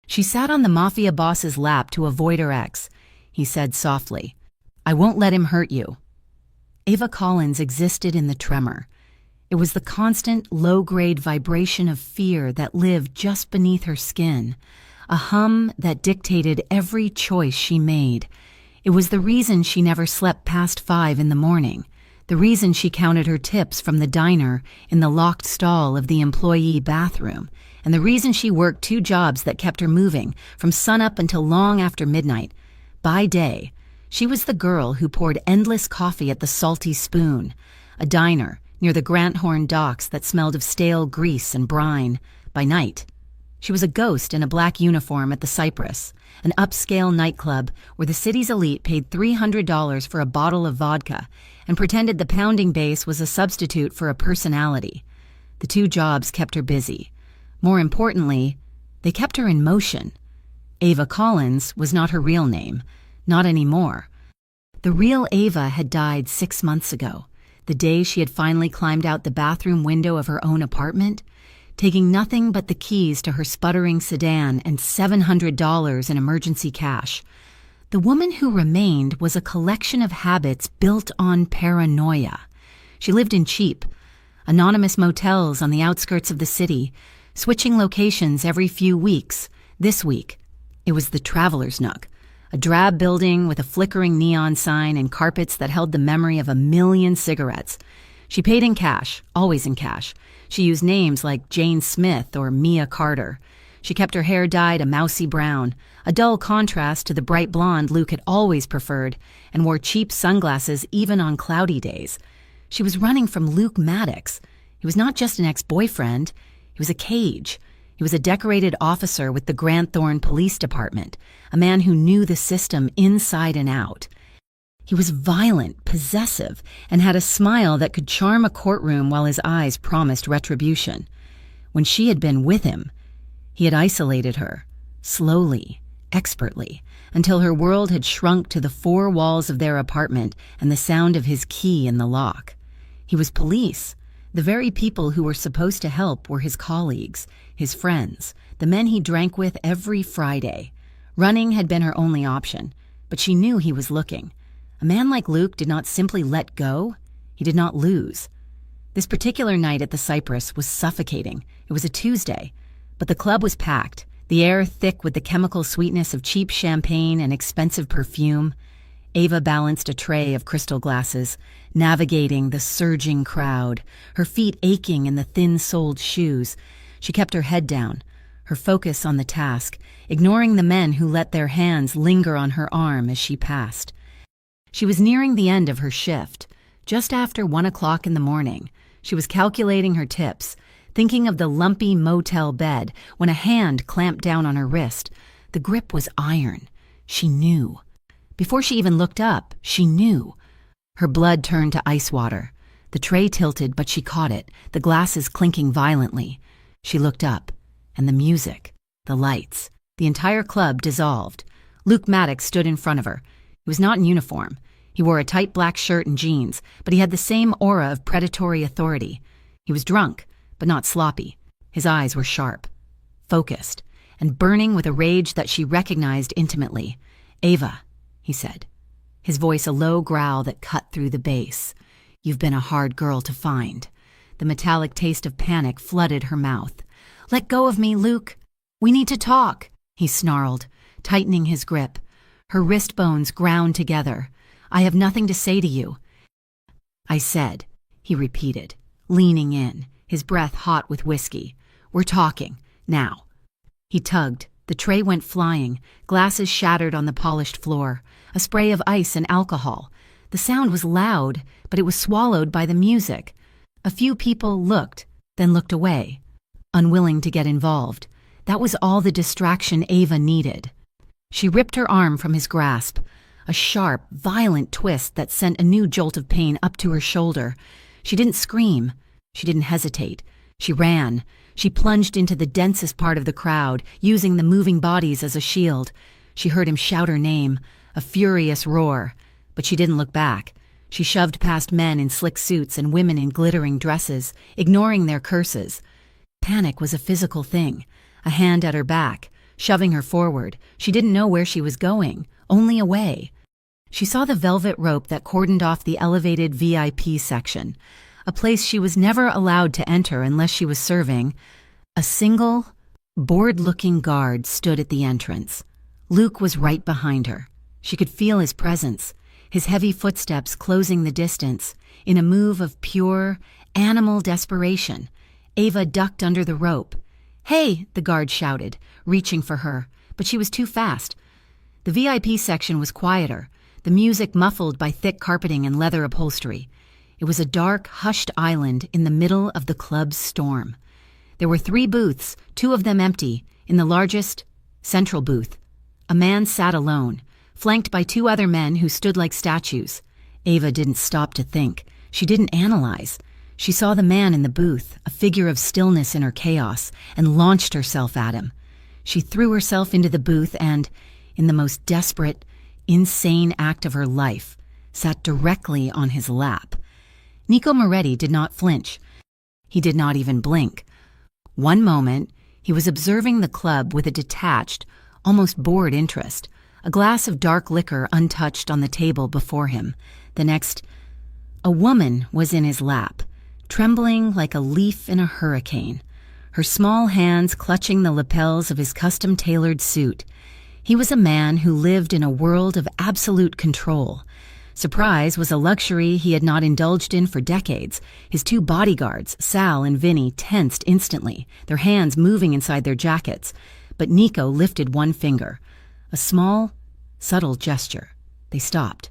She sat on the Mafia Boss's lap to avoid her ex. He said softly, "I won't let him hurt you." Ava Collins existed in the tremor. It was the constant, low-grade vibration of fear that lived just beneath her skin, a hum that dictated every choice she made. It was the reason she never slept past 5 in the morning, the reason she counted her tips from the diner in the locked stall of the employee bathroom, and the reason she worked 2 jobs that kept her moving from sunup until long after midnight. By day, she was the girl who poured endless coffee at the Salty Spoon, a diner near the Granthorn docks that smelled of stale grease and brine. By night, she was a ghost in a black uniform at the Cypress, an upscale nightclub where the city's elite paid $300 for a bottle of vodka and pretended the pounding bass was a substitute for a personality. The 2 jobs kept her busy. More importantly, they kept her in motion. Ava Collins was not her real name, not anymore. The real Ava had died 6 months ago, the day she had finally climbed out the bathroom window of her own apartment, taking nothing but the keys to her sputtering sedan and $700 in emergency cash. The woman who remained was a collection of habits built on paranoia. She lived in cheap, anonymous motels on the outskirts of the city, switching locations every few weeks. This week, it was the Traveler's Nook, a drab building with a flickering neon sign and carpets that held the memory of 1,000,000 cigarettes. She paid in cash, always in cash. She used names like Jane Smith or Mia Carter. She kept her hair dyed a mousy brown, a dull contrast to the bright blonde Luke had always preferred, and wore cheap sunglasses even on cloudy days. She was running from Luke Maddox. He was not just an ex-boyfriend. He was a cage. He was a decorated officer with the Granthorn Police Department, a man who knew the system inside and out. He was violent, possessive, and had a smile that could charm a courtroom while his eyes promised retribution. When she had been with him, he had isolated her, slowly, expertly, until her world had shrunk to the 4 walls of their apartment and the sound of his key in the lock. He was police. The very people who were supposed to help were his colleagues, his friends, the men he drank with every Friday. Running had been her only option, but she knew he was looking. A man like Luke did not simply let go. He did not lose. This particular night at the Cypress was suffocating. It was a Tuesday, but the club was packed, the air thick with the chemical sweetness of cheap champagne and expensive perfume. Ava balanced a tray of crystal glasses, navigating the surging crowd, her feet aching in the thin-soled shoes. She kept her head down, her focus on the task, ignoring the men who let their hands linger on her arm as she passed. She was nearing the end of her shift. Just after 1 o'clock in the morning, she was calculating her tips, thinking of the lumpy motel bed when a hand clamped down on her wrist. The grip was iron. She knew. Before she even looked up, she knew. Her blood turned to ice water. The tray tilted, but she caught it, the glasses clinking violently. She looked up, and the music, the lights, the entire club dissolved. Luke Maddox stood in front of her. He was not in uniform. He wore a tight black shirt and jeans, but he had the same aura of predatory authority. He was drunk, but not sloppy. His eyes were sharp, focused, and burning with a rage that she recognized intimately. "Ava," he said, his voice a low growl that cut through the bass. "You've been a hard girl to find." The metallic taste of panic flooded her mouth. "Let go of me, Luke. We need to talk," he snarled, tightening his grip. Her wrist bones ground together. "I have nothing to say to you." "I said," he repeated, leaning in, his breath hot with whiskey. "We're talking, now." He tugged. The tray went flying, glasses shattered on the polished floor, a spray of ice and alcohol. The sound was loud, but it was swallowed by the music. A few people looked, then looked away, unwilling to get involved. That was all the distraction Ava needed. She ripped her arm from his grasp, a sharp, violent twist that sent a new jolt of pain up to her shoulder. She didn't scream. She didn't hesitate. She ran. She plunged into the densest part of the crowd, using the moving bodies as a shield. She heard him shout her name, a furious roar, but she didn't look back. She shoved past men in slick suits and women in glittering dresses, ignoring their curses. Panic was a physical thing, a hand at her back, shoving her forward. She didn't know where she was going, only away. She saw the velvet rope that cordoned off the elevated VIP section, a place she was never allowed to enter unless she was serving. A single, bored-looking guard stood at the entrance. Luke was right behind her. She could feel his presence, his heavy footsteps closing the distance, in a move of pure, animal desperation. Ava ducked under the rope. "Hey!" the guard shouted, reaching for her, but she was too fast. The VIP section was quieter, the music muffled by thick carpeting and leather upholstery. It was a dark, hushed island in the middle of the club's storm. There were 3 booths, 2 of them empty. In the largest, central booth, a man sat alone, flanked by 2 other men who stood like statues. Ava didn't stop to think. She didn't analyze. She saw the man in the booth, a figure of stillness in her chaos, and launched herself at him. She threw herself into the booth and, in the most desperate, insane act of her life, sat directly on his lap. Nico Moretti did not flinch. He did not even blink. One moment, he was observing the club with a detached, almost bored interest, a glass of dark liquor untouched on the table before him. The next, a woman was in his lap, trembling like a leaf in a hurricane, her small hands clutching the lapels of his custom-tailored suit. He was a man who lived in a world of absolute control. Surprise was a luxury he had not indulged in for decades. His 2 bodyguards, Sal and Vinny, tensed instantly, their hands moving inside their jackets. But Nico lifted one finger, a small, subtle gesture. They stopped.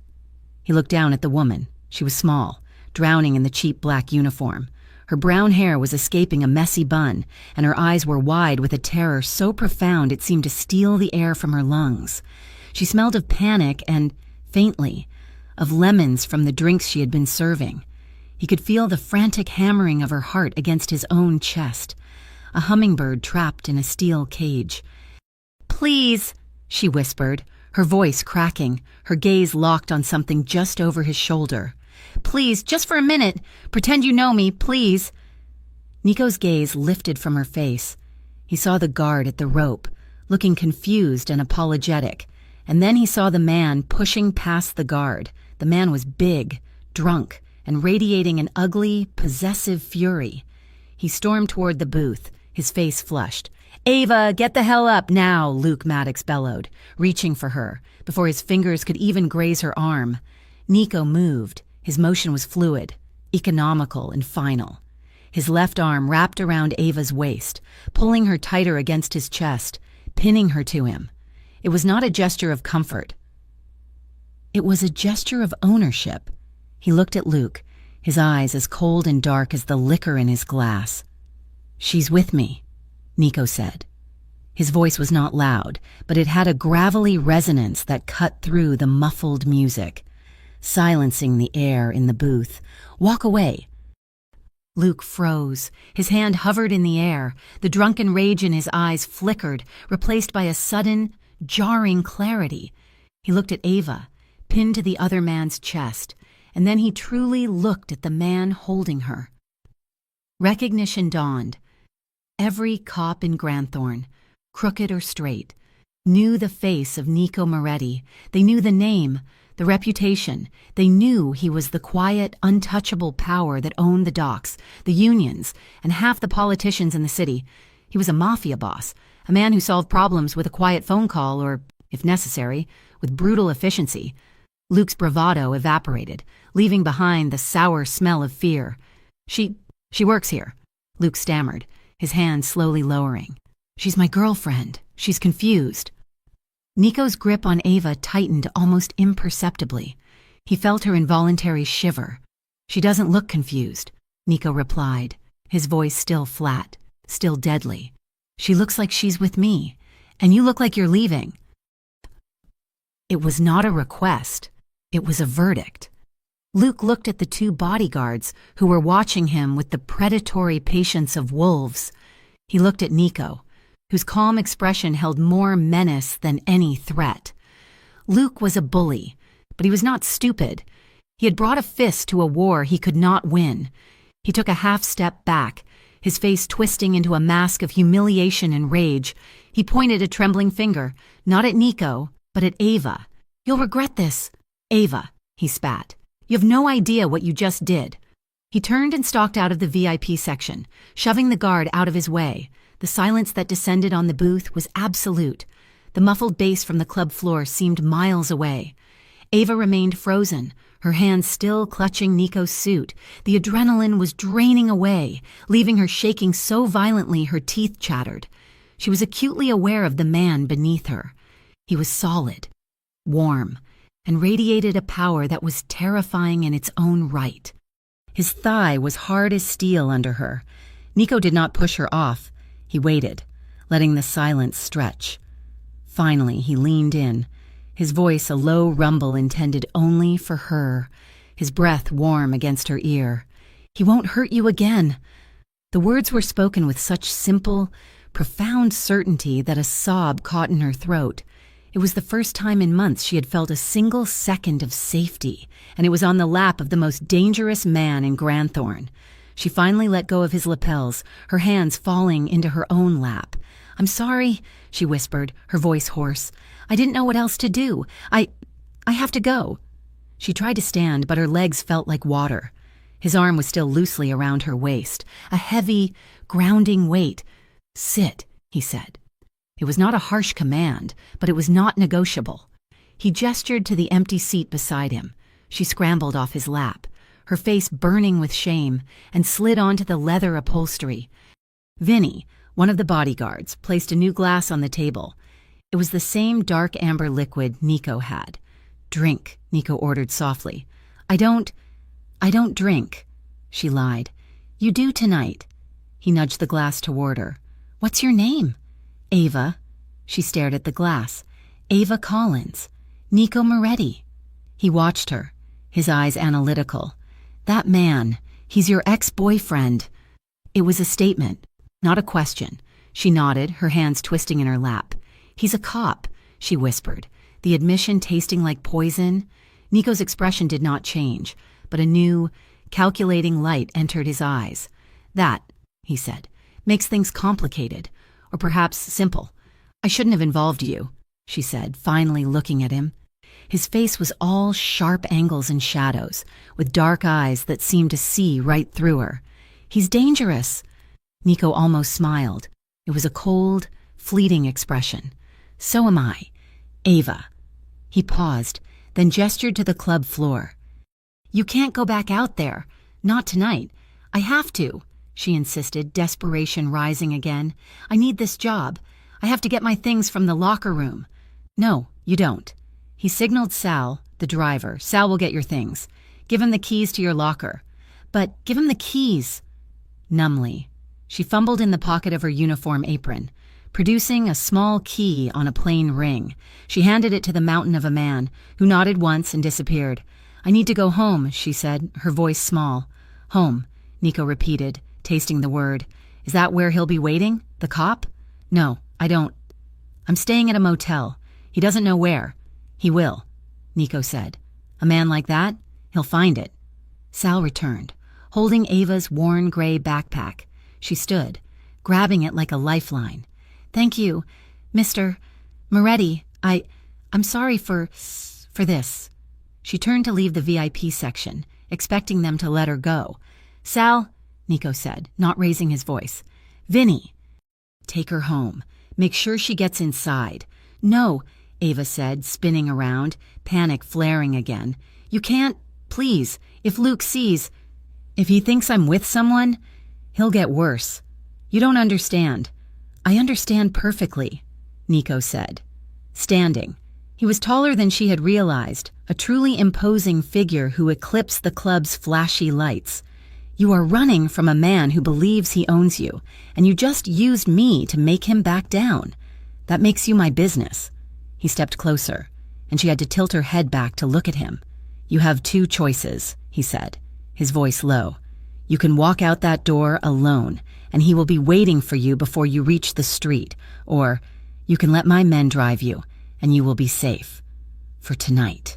He looked down at the woman. She was small, drowning in the cheap black uniform. Her brown hair was escaping a messy bun, and her eyes were wide with a terror so profound it seemed to steal the air from her lungs. She smelled of panic and, faintly, of lemons from the drinks she had been serving. He could feel the frantic hammering of her heart against his own chest, a hummingbird trapped in a steel cage. "Please," she whispered, her voice cracking, her gaze locked on something just over his shoulder. "Please, just for a minute. Pretend you know me, please." Nico's gaze lifted from her face. He saw the guard at the rope, looking confused and apologetic, and then he saw the man pushing past the guard. The man was big, drunk, and radiating an ugly, possessive fury. He stormed toward the booth, his face flushed. "Ava, get the hell up now," Luke Maddox bellowed, reaching for her, before his fingers could even graze her arm. Nico moved. His motion was fluid, economical, and final. His left arm wrapped around Ava's waist, pulling her tighter against his chest, pinning her to him. It was not a gesture of comfort. It was a gesture of ownership. He looked at Luke, his eyes as cold and dark as the liquor in his glass. "She's with me," Nico said. His voice was not loud, but it had a gravelly resonance that cut through the muffled music, silencing the air in the booth. "Walk away." Luke froze. His hand hovered in the air. The drunken rage in his eyes flickered, replaced by a sudden, jarring clarity. He looked at Ava, pinned to the other man's chest, and then he truly looked at the man holding her. Recognition dawned. Every cop in Granthorne, crooked or straight, knew the face of Nico Moretti. They knew the name, the reputation. They knew he was the quiet, untouchable power that owned the docks, the unions, and half the politicians in the city. He was a mafia boss, a man who solved problems with a quiet phone call or, if necessary, with brutal efficiency. Luke's bravado evaporated, leaving behind the sour smell of fear. She works here," Luke stammered, his hand slowly lowering. "She's my girlfriend. She's confused." Nico's grip on Ava tightened almost imperceptibly. He felt her involuntary shiver. "She doesn't look confused," Nico replied, his voice still flat, still deadly. "She looks like she's with me, and you look like you're leaving." It was not a request. It was a verdict. Luke looked at the 2 bodyguards who were watching him with the predatory patience of wolves. He looked at Nico, whose calm expression held more menace than any threat. Luke was a bully, but he was not stupid. He had brought a fist to a war he could not win. He took a half step back, his face twisting into a mask of humiliation and rage. He pointed a trembling finger, not at Nico, but at Ava. "You'll regret this." "Ava," he spat. "You have no idea what you just did." He turned and stalked out of the VIP section, shoving the guard out of his way. The silence that descended on the booth was absolute. The muffled bass from the club floor seemed miles away. Ava remained frozen, her hands still clutching Nico's suit. The adrenaline was draining away, leaving her shaking so violently her teeth chattered. She was acutely aware of the man beneath her. He was solid, warm, and radiated a power that was terrifying in its own right. His thigh was hard as steel under her. Nico did not push her off. He waited, letting the silence stretch. Finally, he leaned in, his voice a low rumble intended only for her, his breath warm against her ear. "He won't hurt you again." The words were spoken with such simple, profound certainty that a sob caught in her throat. It was the first time in months she had felt a single second of safety, and it was on the lap of the most dangerous man in Granthorne. She finally let go of his lapels, her hands falling into her own lap. "I'm sorry," she whispered, her voice hoarse. "I didn't know what else to do. I have to go." She tried to stand, but her legs felt like water. His arm was still loosely around her waist, a heavy, grounding weight. "Sit," he said. It was not a harsh command, but it was not negotiable. He gestured to the empty seat beside him. She scrambled off his lap, her face burning with shame, and slid onto the leather upholstery. Vinny, one of the bodyguards, placed a new glass on the table. It was the same dark amber liquid Nico had. "Drink," Nico ordered softly. I don't drink," she lied. "You do tonight." He nudged the glass toward her. "What's your name?" "Ava." She stared at the glass. "Ava Collins. Nico Moretti." He watched her, his eyes analytical. "That man, he's your ex-boyfriend." It was a statement, not a question. She nodded, her hands twisting in her lap. "He's a cop," she whispered, the admission tasting like poison. Nico's expression did not change, but a new, calculating light entered his eyes. "That," he said, "makes things complicated. Or perhaps simple. I shouldn't have involved you," she said, finally looking at him. His face was all sharp angles and shadows, with dark eyes that seemed to see right through her. "He's dangerous." Nico almost smiled. It was a cold, fleeting expression. "So am I. Ava." He paused, then gestured to the club floor. "You can't go back out there. Not tonight. I have to," she insisted, desperation rising again. "I need this job. I have to get my things from the locker room." "No, you don't." He signaled Sal, the driver. "Sal will get your things. Give him the keys to your locker." "But give him the keys." Numbly, she fumbled in the pocket of her uniform apron. Producing a small key on a plain ring, she handed it to the mountain of a man, who nodded once and disappeared. "I need to go home," she said, her voice small. "Home," Nico repeated, tasting the word. "Is that where he'll be waiting? The cop?" "No, I don't. I'm staying at a motel. He doesn't know where." "He will," Nico said. "A man like that? He'll find it." Sal returned, holding Ava's worn gray backpack. She stood, grabbing it like a lifeline. "Thank you, Mr. Moretti. I'm sorry for this." She turned to leave the VIP section, expecting them to let her go. "Sal," Nico said, not raising his voice. "Vinny." "Take her home. Make sure she gets inside." "No," Ava said, spinning around, panic flaring again. "You can't. Please. If Luke sees. If he thinks I'm with someone, he'll get worse. You don't understand." "I understand perfectly," Nico said. Standing. He was taller than she had realized, a truly imposing figure who eclipsed the club's flashy lights. "You are running from a man who believes he owns you, and you just used me to make him back down. That makes you my business." He stepped closer, and she had to tilt her head back to look at him. "You have two choices," he said, his voice low. "You can walk out that door alone, and he will be waiting for you before you reach the street, or you can let my men drive you, and you will be safe. For tonight."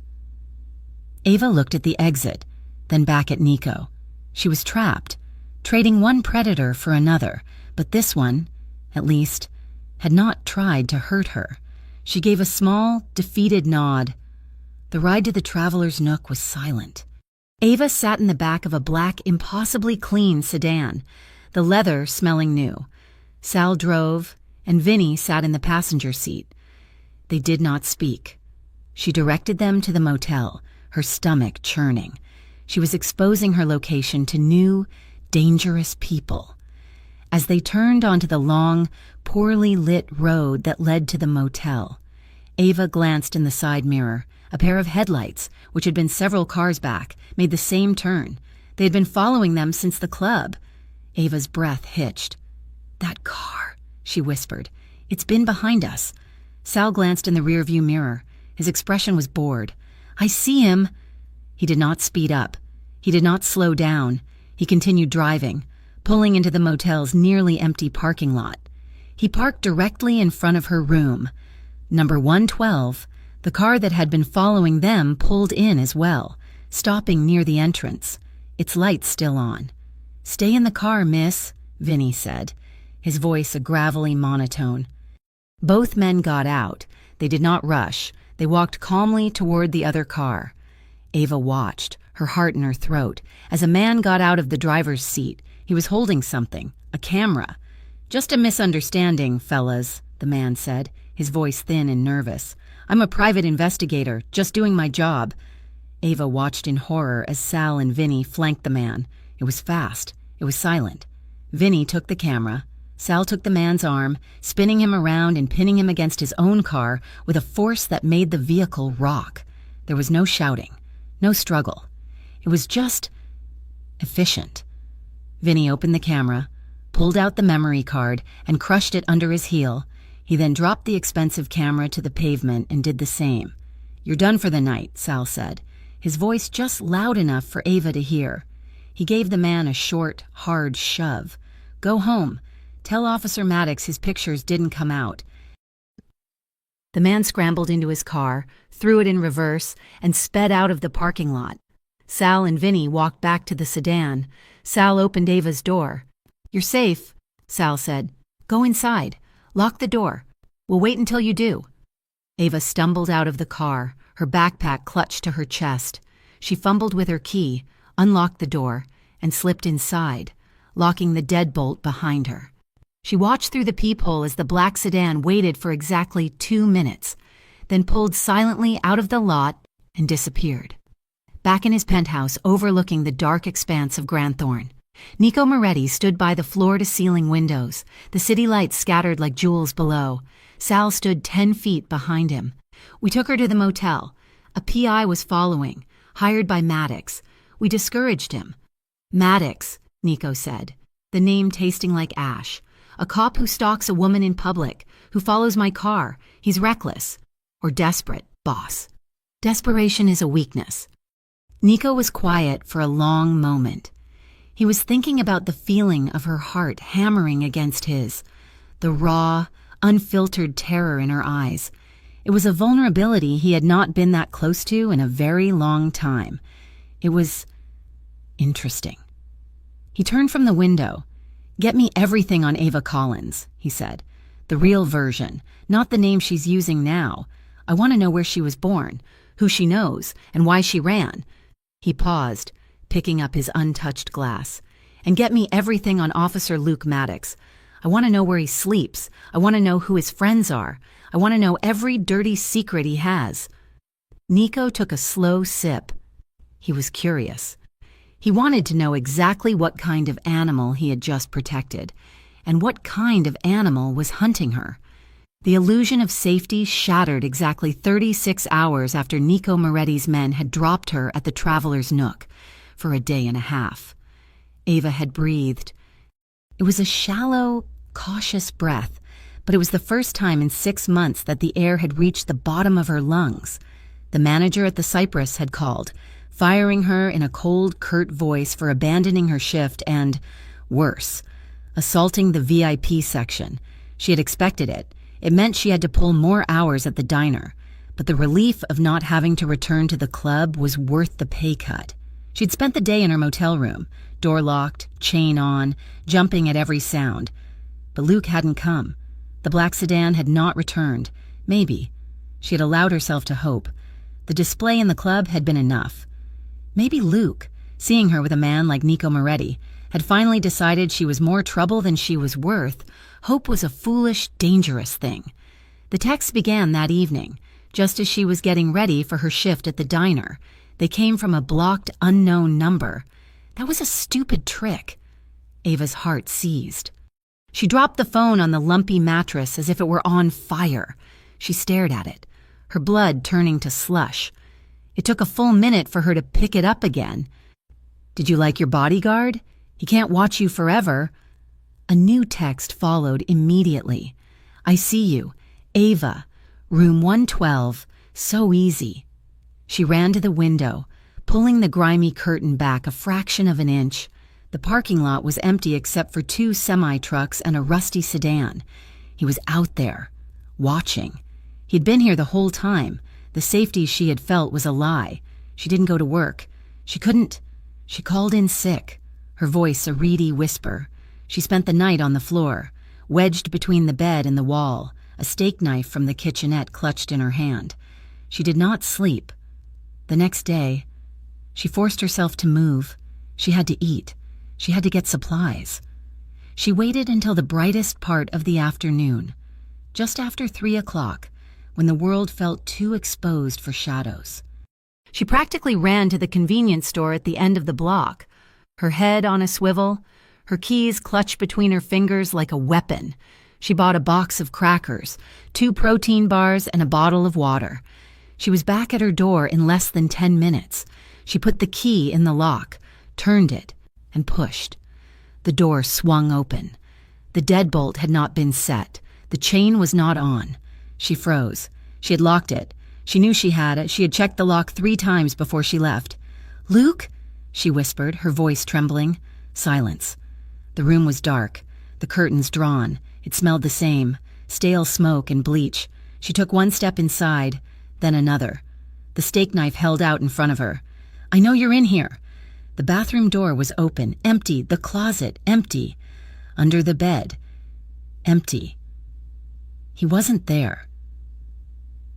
Ava looked at the exit, then back at Nico. She was trapped, trading one predator for another, but this one, at least, had not tried to hurt her. She gave a small, defeated nod. The ride to the Traveler's Nook was silent. Ava sat in the back of a black, impossibly clean sedan, the leather smelling new. Sal drove, and Vinny sat in the passenger seat. They did not speak. She directed them to the motel, her stomach churning. She was exposing her location to new, dangerous people. As they turned onto the long, poorly lit road that led to the motel, Ava glanced in the side mirror. A pair of headlights, which had been several cars back, made the same turn. They had been following them since the club. Ava's breath hitched. "That car," she whispered. "It's been behind us." Sal glanced in the rearview mirror. His expression was bored. "I see him." He did not speed up. He did not slow down. He continued driving, pulling into the motel's nearly empty parking lot. He parked directly in front of her room. Number 112, the car that had been following them, pulled in as well, stopping near the entrance, its lights still on. "Stay in the car, miss," Vinny said, his voice a gravelly monotone. Both men got out. They did not rush. They walked calmly toward the other car. Ava watched, her heart in her throat, as a man got out of the driver's seat. He was holding something, a camera. "Just a misunderstanding, fellas," the man said, his voice thin and nervous. "I'm a private investigator, just doing my job." Ava watched in horror as Sal and Vinny flanked the man. It was fast. It was silent. Vinny took the camera. Sal took the man's arm, spinning him around and pinning him against his own car with a force that made the vehicle rock. There was no shouting, no struggle. It was just efficient. Vinny opened the camera, pulled out the memory card, and crushed it under his heel. He then dropped the expensive camera to the pavement and did the same. "You're done for the night," Sal said, his voice just loud enough for Ava to hear. He gave the man a short, hard shove. "Go home. Tell Officer Maddox his pictures didn't come out." The man scrambled into his car, threw it in reverse, and sped out of the parking lot. Sal and Vinny walked back to the sedan. Sal opened Ava's door. "You're safe," Sal said. "Go inside. Lock the door. We'll wait until you do." Ava stumbled out of the car, her backpack clutched to her chest. She fumbled with her key, unlocked the door, and slipped inside, locking the deadbolt behind her. She watched through the peephole as the black sedan waited for exactly 2 minutes, then pulled silently out of the lot and disappeared. Back in his penthouse overlooking the dark expanse of Granthorne, Nico Moretti stood by the floor-to-ceiling windows, the city lights scattered like jewels below. Sal stood 10 feet behind him. "We took her to the motel. A PI was following, hired by Maddox. We discouraged him." "Maddox," Nico said, the name tasting like ash. "A cop who stalks a woman in public, who follows my car. He's reckless. Or desperate, boss. Desperation is a weakness." Nico was quiet for a long moment. He was thinking about the feeling of her heart hammering against his, the raw, unfiltered terror in her eyes. It was a vulnerability he had not been that close to in a very long time. It was interesting. He turned from the window. "Get me everything on Ava Collins," he said. "The real version, not the name she's using now. I want to know where she was born, who she knows, and why she ran." He paused, picking up his untouched glass. "And get me everything on Officer Luke Maddox. I want to know where he sleeps. I want to know who his friends are. I want to know every dirty secret he has." Nico took a slow sip. He was curious. He wanted to know exactly what kind of animal he had just protected, and what kind of animal was hunting her. The illusion of safety shattered exactly 36 hours after Nico Moretti's men had dropped her at the Traveler's Nook for a day and a half. Ava had breathed. It was a shallow, cautious breath, but it was the first time in 6 months that the air had reached the bottom of her lungs. The manager at the Cypress had called, firing her in a cold, curt voice for abandoning her shift and, worse, assaulting the VIP section. She had expected it. It meant she had to pull more hours at the diner, but the relief of not having to return to the club was worth the pay cut. She'd spent the day in her motel room, door locked, chain on, jumping at every sound. But Luke hadn't come. The black sedan had not returned. Maybe. She had allowed herself to hope. The display in the club had been enough. Maybe Luke, seeing her with a man like Nico Moretti, had finally decided she was more trouble than she was worth. Hope was a foolish, dangerous thing. The texts began that evening, just as she was getting ready for her shift at the diner. They came from a blocked, unknown number. That was a stupid trick. Ava's heart seized. She dropped the phone on the lumpy mattress as if it were on fire. She stared at it, her blood turning to slush. It took a full minute for her to pick it up again. "Did you like your bodyguard? He can't watch you forever." A new text followed immediately. "I see you. Ava. Room 112. So easy." She ran to the window, pulling the grimy curtain back a fraction of an inch. The parking lot was empty except for 2 semi-trucks and a rusty sedan. He was out there, watching. He'd been here the whole time. The safety she had felt was a lie. She didn't go to work. She couldn't. She called in sick, her voice a reedy whisper. She spent the night on the floor, wedged between the bed and the wall, a steak knife from the kitchenette clutched in her hand. She did not sleep. The next day, she forced herself to move. She had to eat. She had to get supplies. She waited until the brightest part of the afternoon, just after 3 o'clock, when the world felt too exposed for shadows. She practically ran to the convenience store at the end of the block, her head on a swivel, her keys clutched between her fingers like a weapon. She bought a box of crackers, 2 protein bars, and a bottle of water. She was back at her door in less than 10 minutes. She put the key in the lock, turned it, and pushed. The door swung open. The deadbolt had not been set. The chain was not on. She froze. She had locked it. She knew she had it. She had checked the lock 3 times before she left. "Luke?" she whispered, her voice trembling. Silence. The room was dark, the curtains drawn. It smelled the same, stale smoke and bleach. She took 1 step inside, then another. The steak knife held out in front of her. "I know you're in here." The bathroom door was open, empty. The closet, empty. Under the bed, empty. He wasn't there.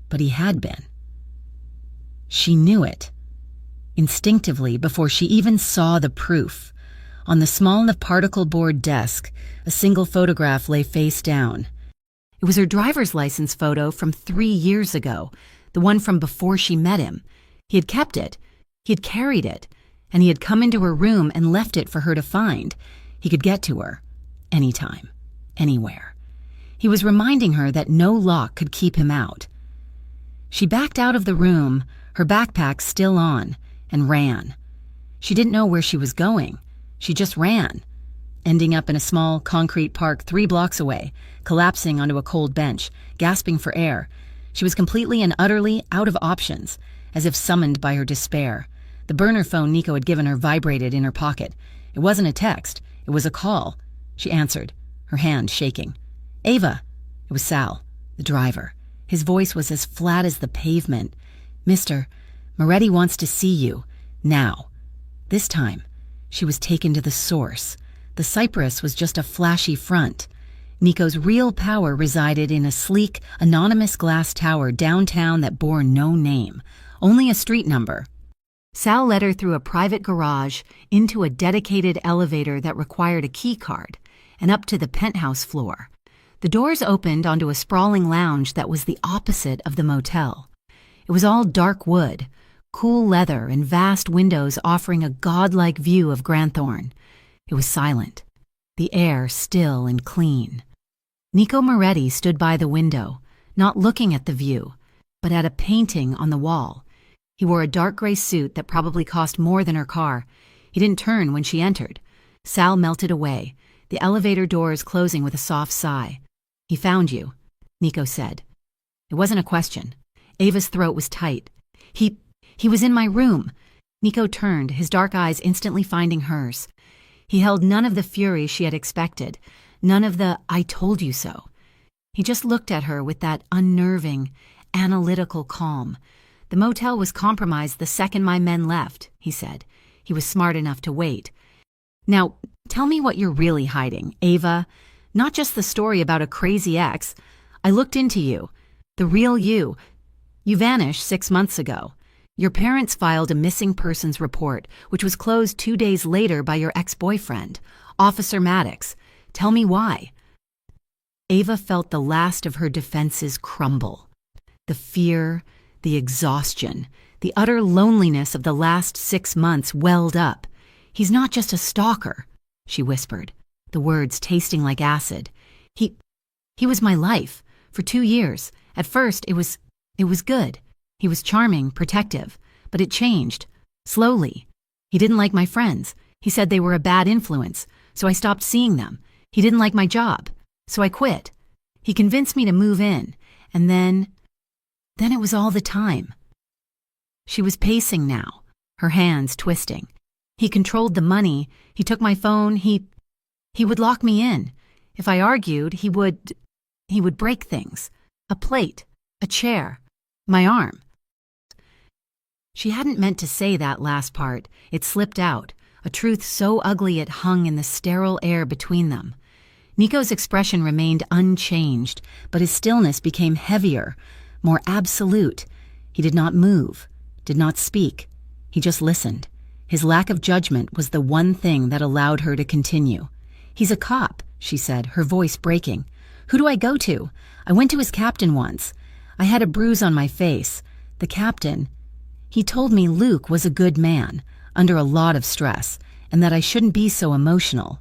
But he had been. She knew it. Instinctively, before she even saw the proof. On the small particle board desk, a single photograph lay face down. It was her driver's license photo from 3 years ago, the one from before she met him. He had kept it. He had carried it. And he had come into her room and left it for her to find. He could get to her. Anytime. Anywhere. He was reminding her that no lock could keep him out. She backed out of the room, her backpack still on, and ran. She didn't know where she was going. She just ran, ending up in a small concrete park 3 blocks away, collapsing onto a cold bench, gasping for air. She was completely and utterly out of options, as if summoned by her despair. The burner phone Nico had given her vibrated in her pocket. It wasn't a text. It was a call. She answered, her hand shaking. "Ava." It was Sal, the driver. His voice was as flat as the pavement. "Mr. Moretti wants to see you. Now." This time, she was taken to the source. The Cypress was just a flashy front. Nico's real power resided in a sleek, anonymous glass tower downtown that bore no name, only a street number. Sal led her through a private garage, into a dedicated elevator that required a key card, and up to the penthouse floor. The doors opened onto a sprawling lounge that was the opposite of the motel. It was all dark wood, cool leather, and vast windows offering a godlike view of Granthorne. It was silent, the air still and clean. Nico Moretti stood by the window, not looking at the view, but at a painting on the wall. He wore a dark gray suit that probably cost more than her car. He didn't turn when she entered. Sal melted away, the elevator doors closing with a soft sigh. "He found you," Nico said. It wasn't a question. Ava's throat was tight. He was in my room." Nico turned, his dark eyes instantly finding hers. He held none of the fury she had expected, none of the "I told you so." He just looked at her with that unnerving, analytical calm. "The motel was compromised the second my men left," he said. He was smart enough to wait. "Now, tell me what you're really hiding, Ava. Not just the story about a crazy ex. I looked into you. The real you. You vanished 6 months ago. Your parents filed a missing persons report, which was closed 2 days later by your ex-boyfriend, Officer Maddox. Tell me why." Ava felt the last of her defenses crumble. The fear, the exhaustion, the utter loneliness of the last 6 months welled up. "He's not just a stalker," she whispered, the words tasting like acid. He was my life for 2 years. At first, it was good. He was charming, protective, but it changed, slowly. He didn't like my friends. He said they were a bad influence, so I stopped seeing them. He didn't like my job, so I quit. He convinced me to move in, and then it was all the time." She was pacing now, her hands twisting. "He controlled the money. He took my phone. He would lock me in. If I argued, he would break things. A plate, a chair, my arm." She hadn't meant to say that last part. It slipped out, a truth so ugly it hung in the sterile air between them. Nico's expression remained unchanged, but his stillness became heavier, more absolute. He did not move, did not speak. He just listened. His lack of judgment was the one thing that allowed her to continue. "He's a cop," she said, her voice breaking. "Who do I go to? I went to his captain once. I had a bruise on my face. The captain, he told me Luke was a good man, under a lot of stress, and that I shouldn't be so emotional.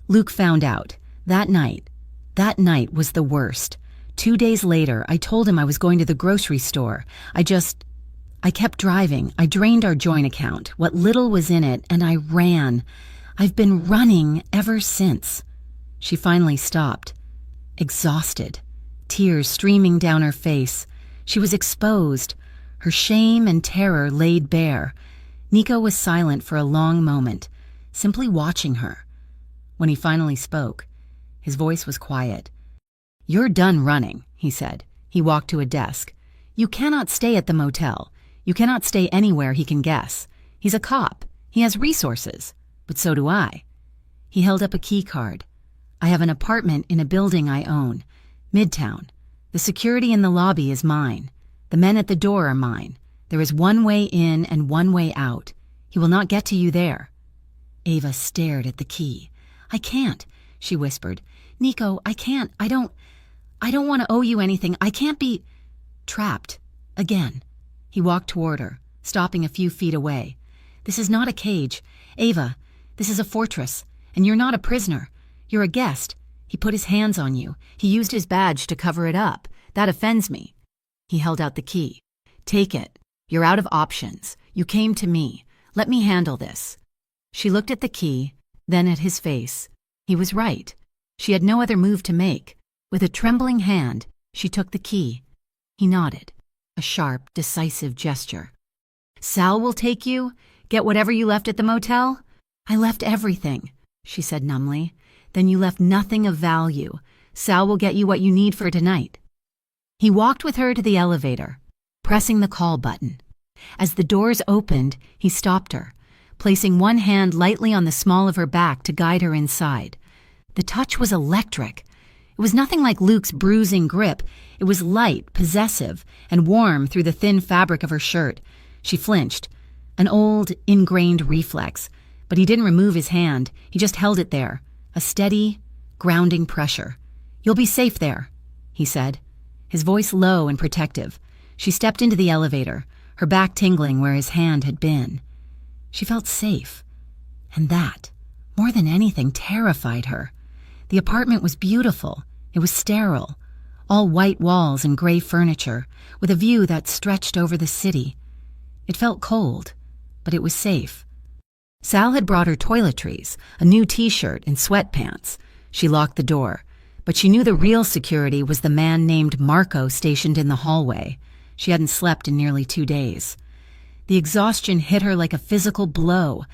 Luke found out. That night was the worst. 2 days later, I told him I was going to the grocery store. I kept driving. I drained our joint account, what little was in it, and I ran. I've been running ever since." She finally stopped, exhausted, tears streaming down her face. She was exposed, her shame and terror laid bare. Nico was silent for a long moment, simply watching her. When he finally spoke, his voice was quiet. "You're done running," he said. He walked to a desk. "You cannot stay at the motel. You cannot stay anywhere he can guess. He's a cop. He has resources. But so do I." He held up a key card. "I have an apartment in a building I own. Midtown. The security in the lobby is mine. The men at the door are mine. There is one way in and one way out. He will not get to you there." Ava stared at the key. "I can't," she whispered. "Nico, I can't. I don't want to owe you anything. I can't be trapped again." He walked toward her, stopping a few feet away. "This is not a cage. Ava, this is a fortress, and you're not a prisoner. You're a guest. He put his hands on you. He used his badge to cover it up. That offends me." He held out the key. "Take it. You're out of options. You came to me. Let me handle this." She looked at the key, then at his face. He was right. She had no other move to make. With a trembling hand, she took the key. He nodded, a sharp, decisive gesture. "Sal will take you? Get whatever you left at the motel?" "I left everything," she said numbly. "Then you left nothing of value. Sal will get you what you need for tonight." He walked with her to the elevator, pressing the call button. As the doors opened, he stopped her, placing one hand lightly on the small of her back to guide her inside. The touch was electric. It was nothing like Luke's bruising grip. It was light, possessive, and warm through the thin fabric of her shirt. She flinched, an old, ingrained reflex, but he didn't remove his hand. He just held it there, a steady, grounding pressure. "You'll be safe there," he said, his voice low and protective. She stepped into the elevator, her back tingling where his hand had been. She felt safe, and that, more than anything, terrified her. The apartment was beautiful. It was sterile, all white walls and gray furniture, with a view that stretched over the city. It felt cold, but it was safe. Sal had brought her toiletries, a new t-shirt and sweatpants. She locked the door, but she knew the real security was the man named Marco stationed in the hallway. She hadn't slept in nearly 2 days. The exhaustion hit her like a physical blow.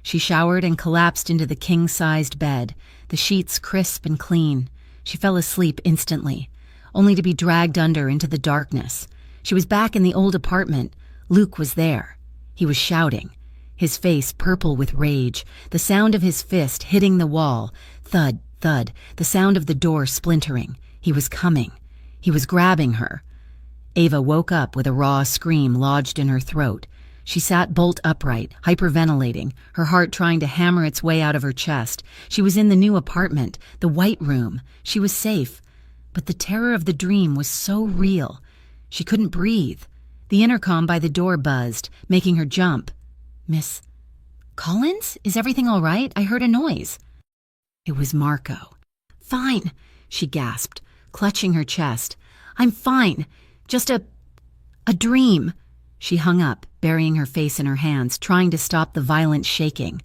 She showered and collapsed into the king-sized bed, the sheets crisp and clean. She fell asleep instantly, only to be dragged under into the darkness. She was back in the old apartment. Luke was there. He was shouting, his face purple with rage, the sound of his fist hitting the wall, thud, thud, the sound of the door splintering. He was coming. He was grabbing her. Ava woke up with a raw scream lodged in her throat. She sat bolt upright, hyperventilating, her heart trying to hammer its way out of her chest. She was in the new apartment, the white room. She was safe. But the terror of the dream was so real. She couldn't breathe. The intercom by the door buzzed, making her jump. "Miss Collins? Is everything all right? I heard a noise." It was Marco. "Fine," she gasped, clutching her chest. "I'm fine. Just a dream." She hung up, burying her face in her hands, trying to stop the violent shaking.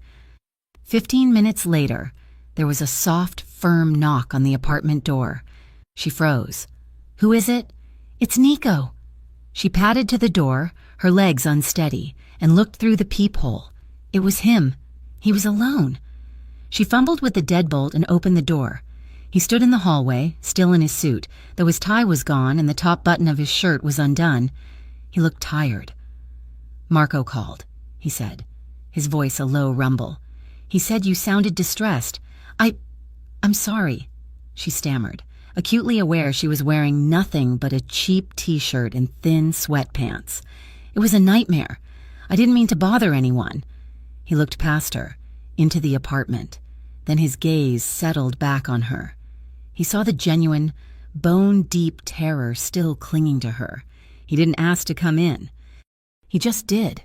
15 minutes later, there was a soft, firm knock on the apartment door. She froze. "Who is it?" "It's Nico." She padded to the door, her legs unsteady, and looked through the peephole. It was him. He was alone. She fumbled with the deadbolt and opened the door. He stood in the hallway, still in his suit, though his tie was gone and the top button of his shirt was undone. He looked tired. "Marco called," he said, his voice a low rumble. "He said you sounded distressed. I'm sorry," she stammered, acutely aware she was wearing nothing but a cheap t-shirt and thin sweatpants. "It was a nightmare. I didn't mean to bother anyone." He looked past her, into the apartment. Then his gaze settled back on her. He saw the genuine, bone-deep terror still clinging to her. He didn't ask to come in. He just did.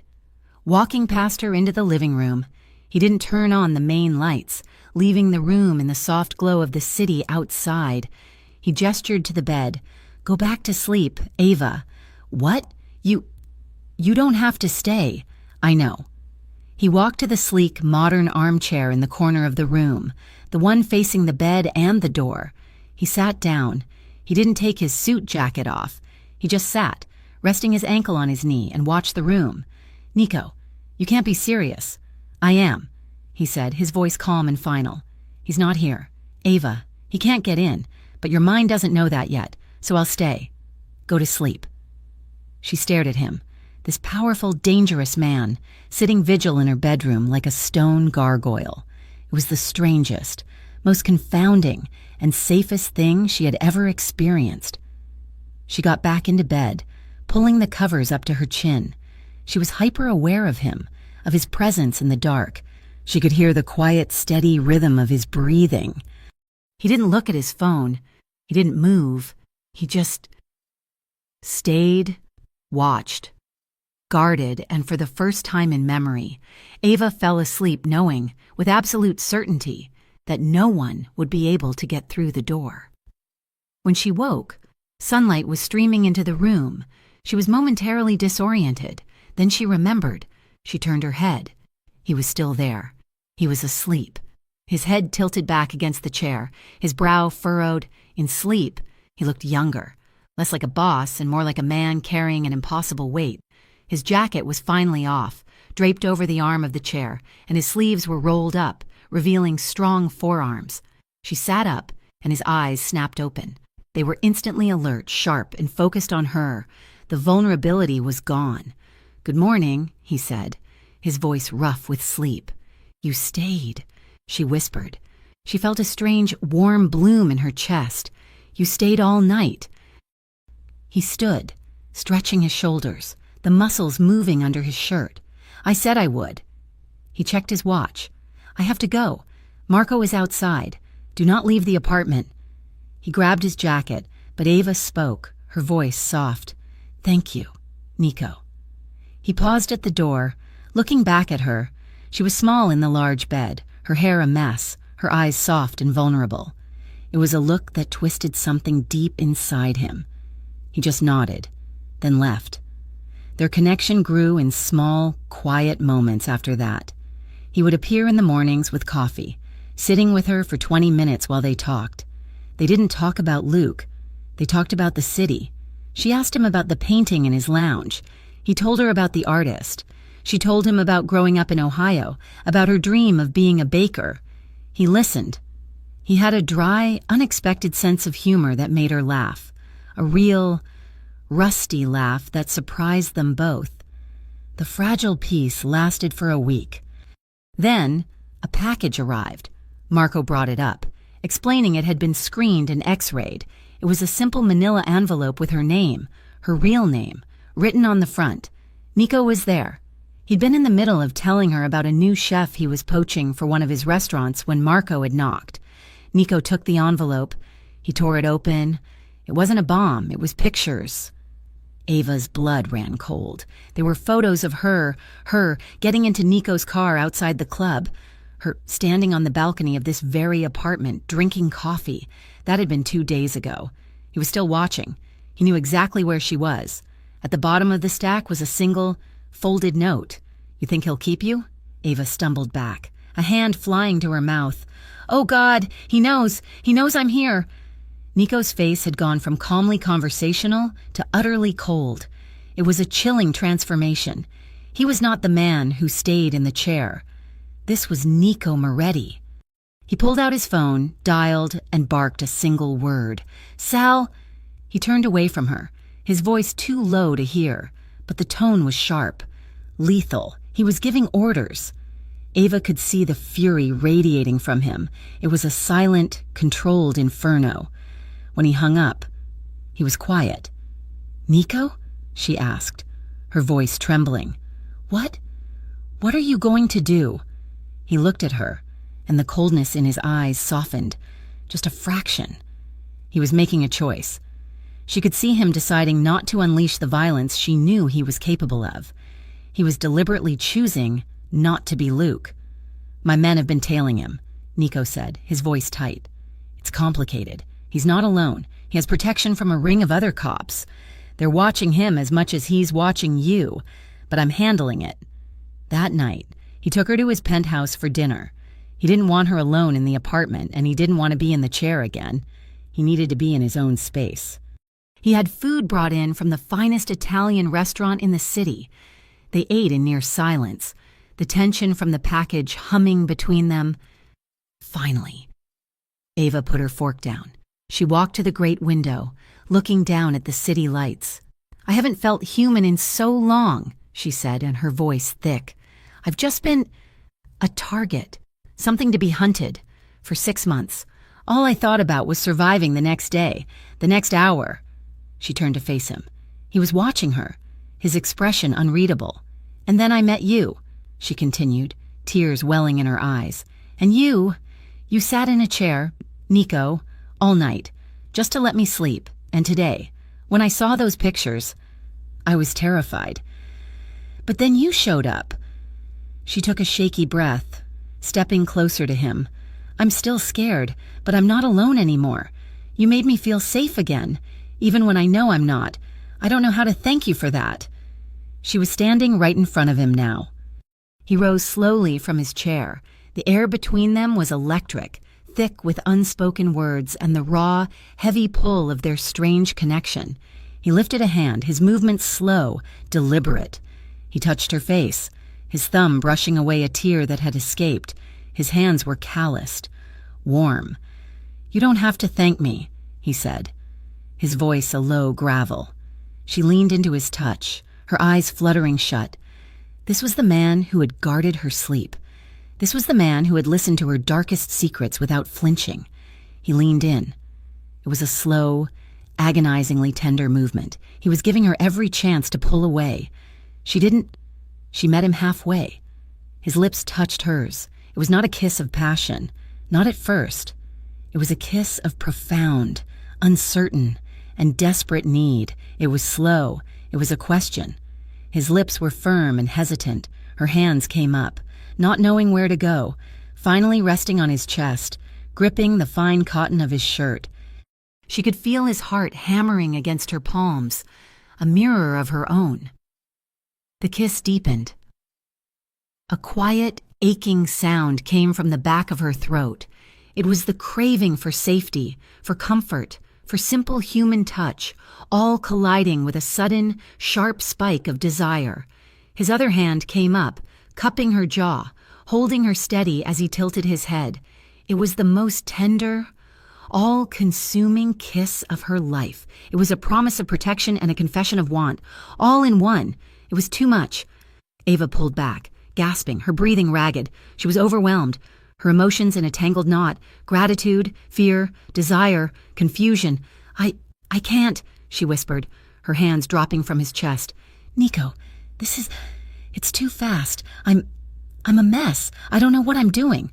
Walking past her into the living room, he didn't turn on the main lights, leaving the room in the soft glow of the city outside. He gestured to the bed. "Go back to sleep, Ava." "What? You don't have to stay." "I know." He walked to the sleek, modern armchair in the corner of the room, the one facing the bed and the door. He sat down. He didn't take his suit jacket off. He just sat, resting his ankle on his knee, and watched the room. "Nico, you can't be serious." "I am," he said, his voice calm and final. "He's not here. Ava, he can't get in, but your mind doesn't know that yet, so I'll stay. Go to sleep." She stared at him, this powerful, dangerous man, sitting vigil in her bedroom like a stone gargoyle. It was the strangest, most confounding, and safest thing she had ever experienced. She got back into bed, pulling the covers up to her chin. She was hyper-aware of him, of his presence in the dark. She could hear the quiet, steady rhythm of his breathing. He didn't look at his phone. He didn't move. He just stayed, watched, guarded, and for the first time in memory, Ava fell asleep knowing, with absolute certainty, that no one would be able to get through the door. When she woke, sunlight was streaming into the room. She was momentarily disoriented. Then she remembered. She turned her head. He was still there. He was asleep. His head tilted back against the chair, his brow furrowed. In sleep, he looked younger, less like a boss and more like a man carrying an impossible weight. His jacket was finally off, draped over the arm of the chair, and his sleeves were rolled up, revealing strong forearms. She sat up, and his eyes snapped open. They were instantly alert, sharp, and focused on her. The vulnerability was gone. "Good morning," he said, his voice rough with sleep. "You stayed," she whispered. She felt a strange, warm bloom in her chest. "You stayed all night." He stood, stretching his shoulders, the muscles moving under his shirt. "I said I would." He checked his watch. "I have to go. Marco is outside. Do not leave the apartment." He grabbed his jacket, but Ava spoke, her voice soft. "Thank you, Nico." He paused at the door, looking back at her. She was small in the large bed, her hair a mess, her eyes soft and vulnerable. It was a look that twisted something deep inside him. He just nodded, then left. Their connection grew in small, quiet moments after that. He would appear in the mornings with coffee, sitting with her for 20 minutes while they talked. They didn't talk about Luke. They talked about the city. She asked him about the painting in his lounge. He told her about the artist. She told him about growing up in Ohio, about her dream of being a baker. He listened. He had a dry, unexpected sense of humor that made her laugh. A real, rusty laugh that surprised them both. The fragile peace lasted for a week. Then, a package arrived. Marco brought it up, explaining it had been screened and x-rayed. It was a simple manila envelope with her name, her real name, written on the front. Nico was there. He'd been in the middle of telling her about a new chef he was poaching for one of his restaurants when Marco had knocked. Nico took the envelope. He tore it open. It wasn't a bomb. It was pictures. Ava's blood ran cold. There were photos of her getting into Nico's car outside the club, her standing on the balcony of this very apartment, drinking coffee. That had been 2 days ago. He was still watching. He knew exactly where she was. At the bottom of the stack was a single, folded note. "You think he'll keep you?" Ava stumbled back, a hand flying to her mouth. "Oh God, he knows I'm here." Nico's face had gone from calmly conversational to utterly cold. It was a chilling transformation. He was not the man who stayed in the chair. This was Nico Moretti. He pulled out his phone, dialed, and barked a single word. "Sal!" He turned away from her, his voice too low to hear, but the tone was sharp, lethal. He was giving orders. Ava could see the fury radiating from him. It was a silent, controlled inferno. When he hung up, he was quiet. "Nico?" she asked, her voice trembling. What are you going to do?" He looked at her, and the coldness in his eyes softened, just a fraction. He was making a choice. She could see him deciding not to unleash the violence she knew he was capable of. He was deliberately choosing not to be Luke. "My men have been tailing him," Nico said, his voice tight. "It's complicated. He's not alone. He has protection from a ring of other cops. They're watching him as much as he's watching you, but I'm handling it." That night, he took her to his penthouse for dinner. He didn't want her alone in the apartment, and he didn't want to be in the chair again. He needed to be in his own space. He had food brought in from the finest Italian restaurant in the city. They ate in near silence, the tension from the package humming between them. Finally, Ava put her fork down. She walked to the great window, looking down at the city lights. "I haven't felt human in so long," she said, and her voice thick. "I've just been a target, something to be hunted, for 6 months. All I thought about was surviving the next day, the next hour." She turned to face him. He was watching her, his expression unreadable. "And then I met you," she continued, tears welling in her eyes. "And you sat in a chair, Nico, all night, just to let me sleep. And today, when I saw those pictures, I was terrified. But then you showed up." She took a shaky breath, stepping closer to him. "I'm still scared, but I'm not alone anymore. You made me feel safe again, even when I know I'm not. I don't know how to thank you for that." She was standing right in front of him now. He rose slowly from his chair. The air between them was electric, thick with unspoken words and the raw, heavy pull of their strange connection. He lifted a hand, his movements slow, deliberate. He touched her face, his thumb brushing away a tear that had escaped. His hands were calloused, warm. "You don't have to thank me," he said, his voice a low gravel. She leaned into his touch, her eyes fluttering shut. This was the man who had guarded her sleep. This was the man who had listened to her darkest secrets without flinching. He leaned in. It was a slow, agonizingly tender movement. He was giving her every chance to pull away. She met him halfway. His lips touched hers. It was not a kiss of passion, not at first. It was a kiss of profound, uncertain, and desperate need. It was slow. It was a question. His lips were firm and hesitant. Her hands came up, not knowing where to go, finally resting on his chest, gripping the fine cotton of his shirt. She could feel his heart hammering against her palms, a mirror of her own. The kiss deepened. A quiet, aching sound came from the back of her throat. It was the craving for safety, for comfort, for simple human touch, all colliding with a sudden, sharp spike of desire. His other hand came up, cupping her jaw, holding her steady as he tilted his head. It was the most tender, all-consuming kiss of her life. It was a promise of protection and a confession of want, all in one. It was too much. Ava pulled back, gasping, her breathing ragged. She was overwhelmed. her emotions in a tangled knot: gratitude, fear, desire, confusion. I can't, she whispered, her hands dropping from his chest. Nico, it's too fast. I'm a mess. I don't know what I'm doing.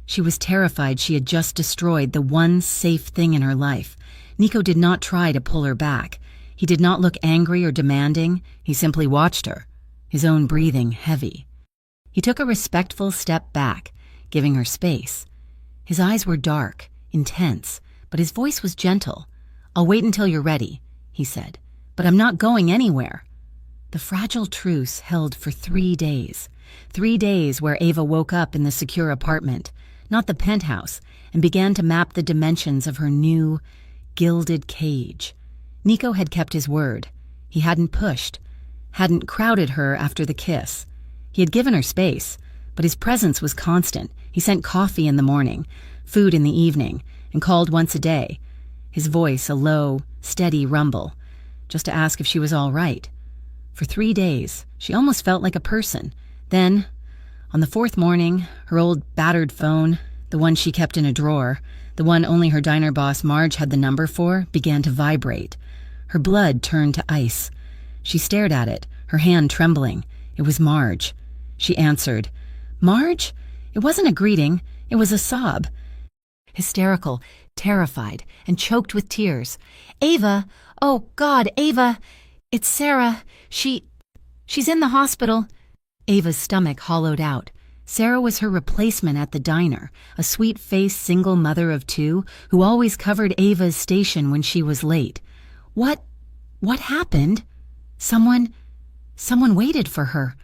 She was terrified she had just destroyed the one safe thing in her life. Nico did not try to pull her back. He did not look angry or demanding. He simply watched her, his own breathing heavy. He took a respectful step back, giving her space. His eyes were dark, intense, but his voice was gentle. I'll wait until you're ready, he said, but I'm not going anywhere. The fragile truce held for 3 days. 3 days where Ava woke up in the secure apartment, not the penthouse, and began to map the dimensions of her new, gilded cage. Nico had kept his word. He hadn't pushed, hadn't crowded her after the kiss. He had given her space, but his presence was constant. He sent coffee in the morning, food in the evening, and called once a day. His voice a low, steady rumble, just to ask if she was all right. For 3 days, she almost felt like a person. Then, on the 4th morning, her old battered phone, the one she kept in a drawer, the one only her diner boss Marge had the number for, began to vibrate. Her blood turned to ice. She stared at it, her hand trembling. It was Marge. She answered. Marge? It wasn't a greeting. It was a sob. Hysterical, terrified, and choked with tears. Ava! Oh, God, Ava! It's Sarah. She's in the hospital. Ava's stomach hollowed out. Sarah was her replacement at the diner, a sweet-faced single mother of 2 who always covered Ava's station when she was late. What happened? Someone waited for her,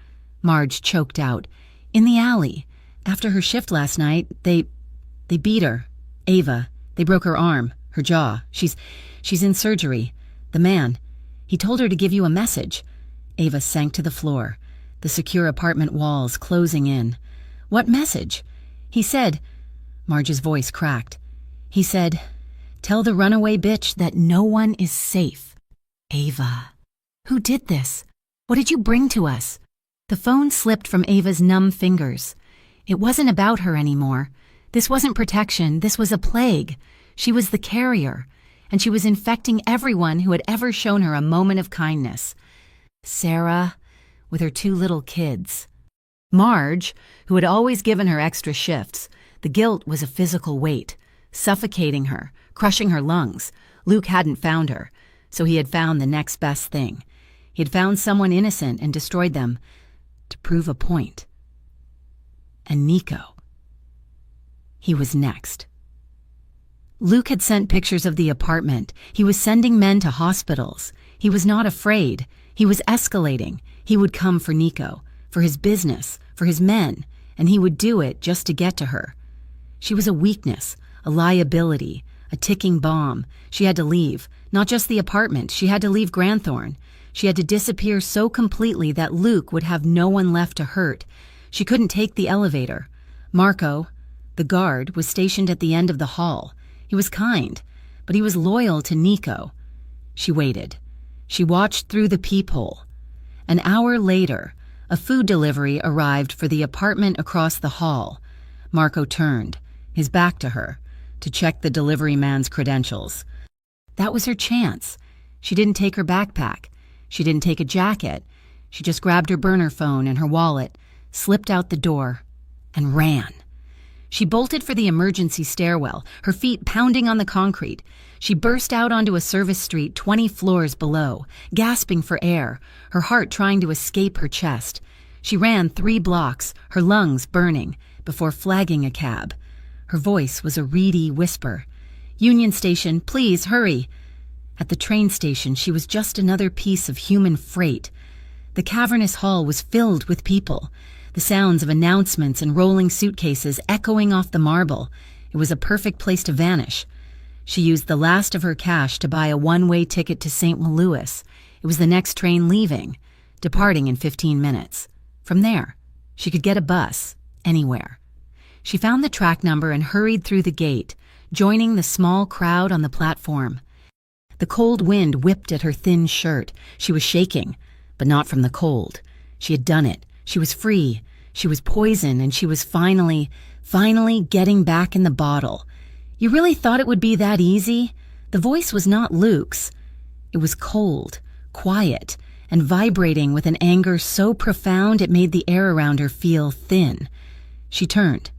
Marge choked out. In the alley. After her shift last night, they beat her. Ava. They broke her arm, her jaw. She's in surgery. The man. He told her to give you a message. Ava sank to the floor, the secure apartment walls closing in. What message? He said, Marge's voice cracked. He said, tell the runaway bitch that no one is safe. Ava. Who did this? What did you bring to us? The phone slipped from Ava's numb fingers. It wasn't about her anymore. This wasn't protection. This was a plague. She was the carrier, and she was infecting everyone who had ever shown her a moment of kindness. Sarah, with her 2 little kids. Marge, who had always given her extra shifts. The guilt was a physical weight, suffocating her, crushing her lungs. Luke hadn't found her, so he had found the next best thing. He had found someone innocent and destroyed them to prove a point. And Nico. He was next. Luke had sent pictures of the apartment. He was sending men to hospitals. He was not afraid. He was escalating. He would come for Nico, for his business, for his men, and he would do it just to get to her. She was a weakness, a liability, a ticking bomb. She had to leave. Not just the apartment. She had to leave Granthorne. She had to disappear so completely that Luke would have no one left to hurt. She couldn't take the elevator. Marco, the guard, was stationed at the end of the hall. He was kind, but he was loyal to Nico. She waited. She watched through the peephole. An hour later, a food delivery arrived for the apartment across the hall. Marco turned, his back to her, to check the delivery man's credentials. That was her chance. She didn't take her backpack. She didn't take a jacket. She just grabbed her burner phone and her wallet, slipped out the door, and ran. She bolted for the emergency stairwell, her feet pounding on the concrete. She burst out onto a service street 20 floors below, gasping for air, her heart trying to escape her chest. She ran 3 blocks, her lungs burning, before flagging a cab. Her voice was a reedy whisper. Union Station, please, hurry. At the train station, she was just another piece of human freight. The cavernous hall was filled with people, the sounds of announcements and rolling suitcases echoing off the marble. It was a perfect place to vanish. She used the last of her cash to buy a one-way ticket to St. Louis. It was the next train leaving, departing in 15 minutes. From there, she could get a bus, anywhere. She found the track number and hurried through the gate, joining the small crowd on the platform. The cold wind whipped at her thin shirt. She was shaking, but not from the cold. She had done it. She was free. She was poison, and she was finally finally getting back in the bottle. You really thought it would be that easy? The voice was not Luke's. It was cold, quiet, and vibrating with an anger so profound it made the air around her feel thin. She turned.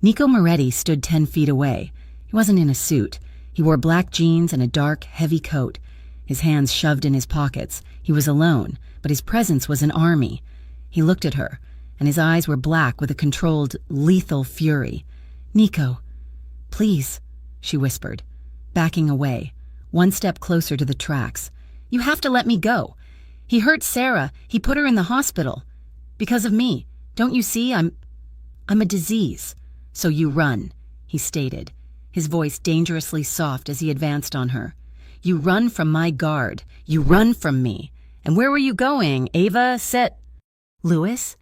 Nico Moretti stood 10 feet away. He wasn't in a suit. He wore black jeans and a dark, heavy coat. His hands shoved in his pockets. He was alone, but his presence was an army. He looked at her, and his eyes were black with a controlled, lethal fury. "Nico, please," she whispered, backing away, one step closer to the tracks. "You have to let me go. He hurt Sarah. He put her in the hospital. Because of me. Don't you see? I'm a disease. So you run," he stated, his voice dangerously soft as he advanced on her. "You run from my guard. You run from me. And where were you going, Ava? Lewis?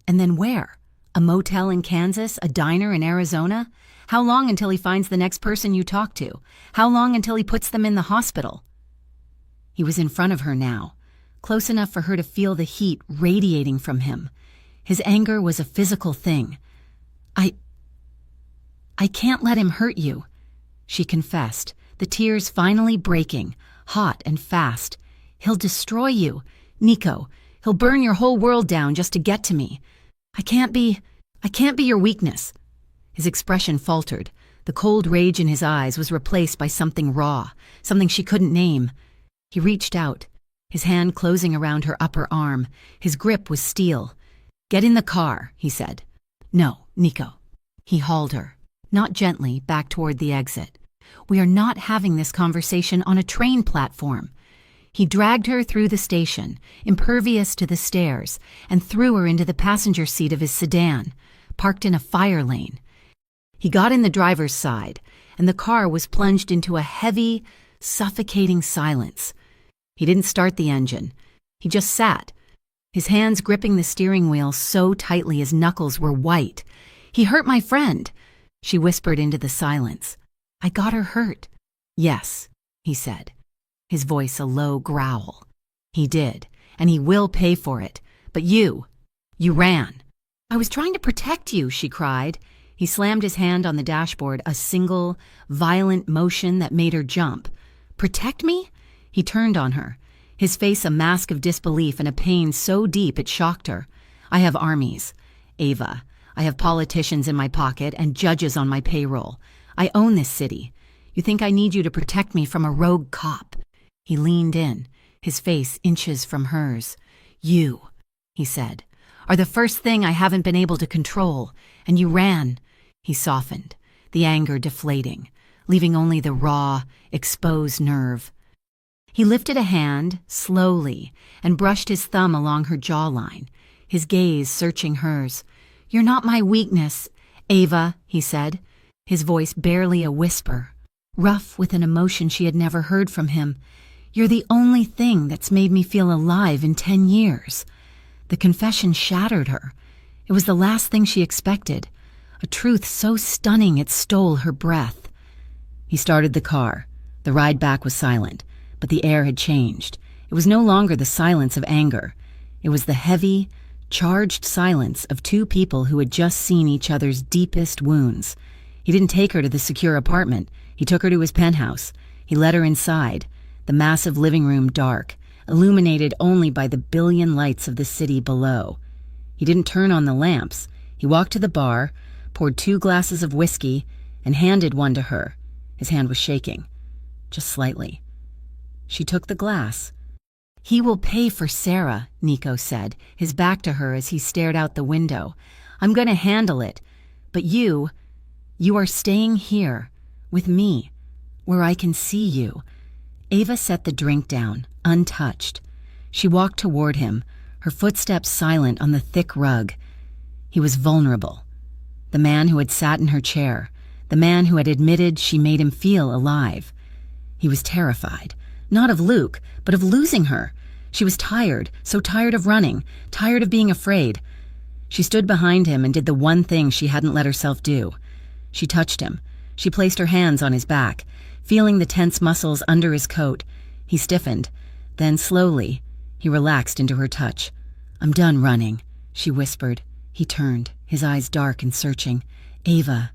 And then where? A motel in Kansas? A diner in Arizona? How long until he finds the next person you talk to? How long until he puts them in the hospital?" He was in front of her now, close enough for her to feel the heat radiating from him. His anger was a physical thing. I can't let him hurt you," she confessed, the tears finally breaking, hot and fast. "He'll destroy you. Nico, he'll burn your whole world down just to get to me. I can't be your weakness." His expression faltered. The cold rage in his eyes was replaced by something raw, something she couldn't name. He reached out, his hand closing around her upper arm. His grip was steel. "Get in the car," he said. "No, Nico." He hauled her, not gently, back toward the exit. "We are not having this conversation on a train platform." He dragged her through the station, impervious to the stairs, and threw her into the passenger seat of his sedan, parked in a fire lane. He got in the driver's side, and the car was plunged into a heavy, suffocating silence. He didn't start the engine. He just sat, his hands gripping the steering wheel so tightly his knuckles were white. "He hurt my friend," she whispered into the silence. "I got her hurt." "Yes," he said, his voice a low growl. "He did, and he will pay for it. But you ran." "I was trying to protect you," she cried. He slammed his hand on the dashboard, a single, violent motion that made her jump. "Protect me?" He turned on her, his face a mask of disbelief and a pain so deep it shocked her. "I have armies, Ava. I have politicians in my pocket and judges on my payroll. I own this city. You think I need you to protect me from a rogue cop?" He leaned in, his face inches from hers. "You," he said, "are the first thing I haven't been able to control, and you ran." He softened, the anger deflating, leaving only the raw, exposed nerve. He lifted a hand, slowly, and brushed his thumb along her jawline, his gaze searching hers. "You're not my weakness, Ava," he said, his voice barely a whisper, rough with an emotion she had never heard from him. "You're the only thing that's made me feel alive in 10 years. The confession shattered her. It was the last thing she expected, a truth so stunning it stole her breath. He started the car. The ride back was silent, but the air had changed. It was no longer the silence of anger. It was the heavy, charged silence of two people who had just seen each other's deepest wounds. He didn't take her to the secure apartment. He took her to his penthouse. He led her inside, the massive living room dark, illuminated only by the billion lights of the city below. He didn't turn on the lamps. He walked to the bar, poured 2 glasses of whiskey, and handed one to her. His hand was shaking, just slightly. She took the glass. "He will pay for Sarah," Nico said, his back to her as he stared out the window. "I'm going to handle it. But you are staying here, with me, where I can see you." Ava set the drink down, untouched. She walked toward him, her footsteps silent on the thick rug. He was vulnerable. The man who had sat in her chair, the man who had admitted she made him feel alive. He was terrified. Not of Luke, but of losing her. She was tired, so tired of running, tired of being afraid. She stood behind him and did the one thing she hadn't let herself do. She touched him. She placed her hands on his back, feeling the tense muscles under his coat. He stiffened. Then, slowly, he relaxed into her touch. "I'm done running," she whispered. He turned, his eyes dark and searching. Ava.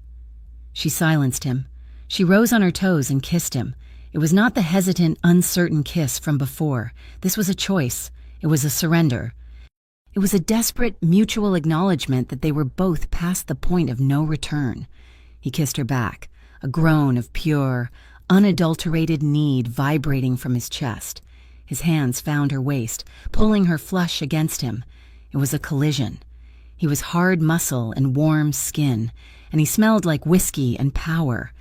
She silenced him. She rose on her toes and kissed him. It was not the hesitant, uncertain kiss from before. This was a choice. It was a surrender. It was a desperate, mutual acknowledgement that they were both past the point of no return. He kissed her back, a groan of pure, unadulterated need vibrating from his chest. His hands found her waist, pulling her flush against him. It was a collision. He was hard muscle and warm skin, and he smelled like whiskey and power.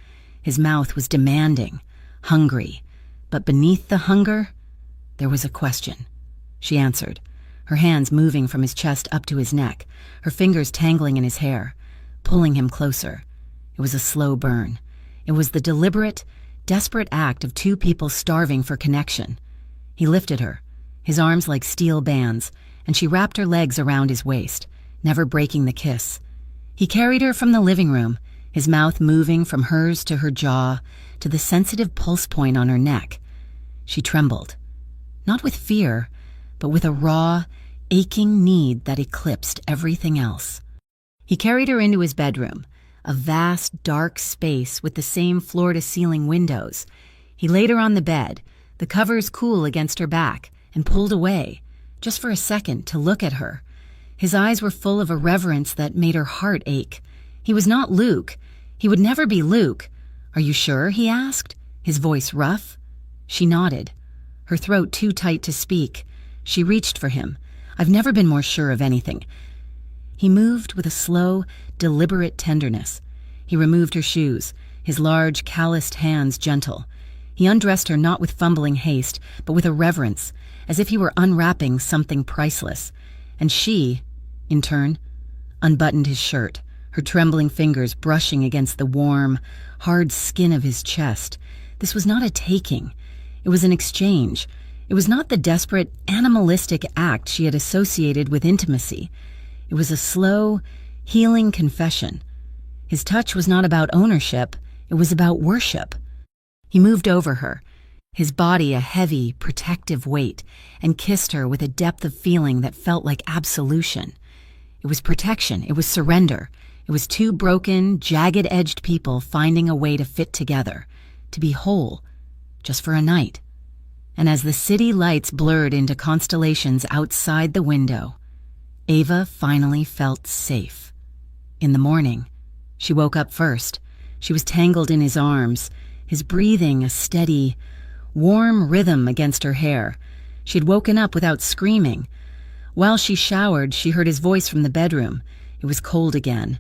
His mouth was demanding, hungry. But beneath the hunger, there was a question. She answered, her hands moving from his chest up to his neck, her fingers tangling in his hair, pulling him closer. It was a slow burn. It was the deliberate, desperate act of two people starving for connection. He lifted her, his arms like steel bands, and she wrapped her legs around his waist, never breaking the kiss. He carried her from the living room, his mouth moving from hers to her jaw, to the sensitive pulse point on her neck. She trembled, not with fear, but with a raw, aching need that eclipsed everything else. He carried her into his bedroom, a vast, dark space with the same floor-to-ceiling windows. He laid her on the bed, the covers cool against her back, and pulled away, just for a second, to look at her. His eyes were full of a reverence that made her heart ache. He was not Luke. He would never be Luke. "Are you sure?" he asked, his voice rough. She nodded, her throat too tight to speak. She reached for him. "I've never been more sure of anything." He moved with a slow, deliberate tenderness. He removed her shoes, his large, calloused hands gentle. He undressed her not with fumbling haste, but with a reverence, as if he were unwrapping something priceless. And she, in turn, unbuttoned his shirt, her trembling fingers brushing against the warm, hard skin of his chest. This was not a taking. It was an exchange. It was not the desperate, animalistic act she had associated with intimacy. It was a slow, healing confession. His touch was not about ownership. It was about worship. He moved over her, his body a heavy, protective weight, and kissed her with a depth of feeling that felt like absolution. It was protection. It was surrender. It was two broken, jagged-edged people finding a way to fit together, to be whole, just for a night. And as the city lights blurred into constellations outside the window, Ava finally felt safe. In the morning, she woke up first. She was tangled in his arms, his breathing a steady, warm rhythm against her hair. She had woken up without screaming. While she showered, she heard his voice from the bedroom. It was cold again.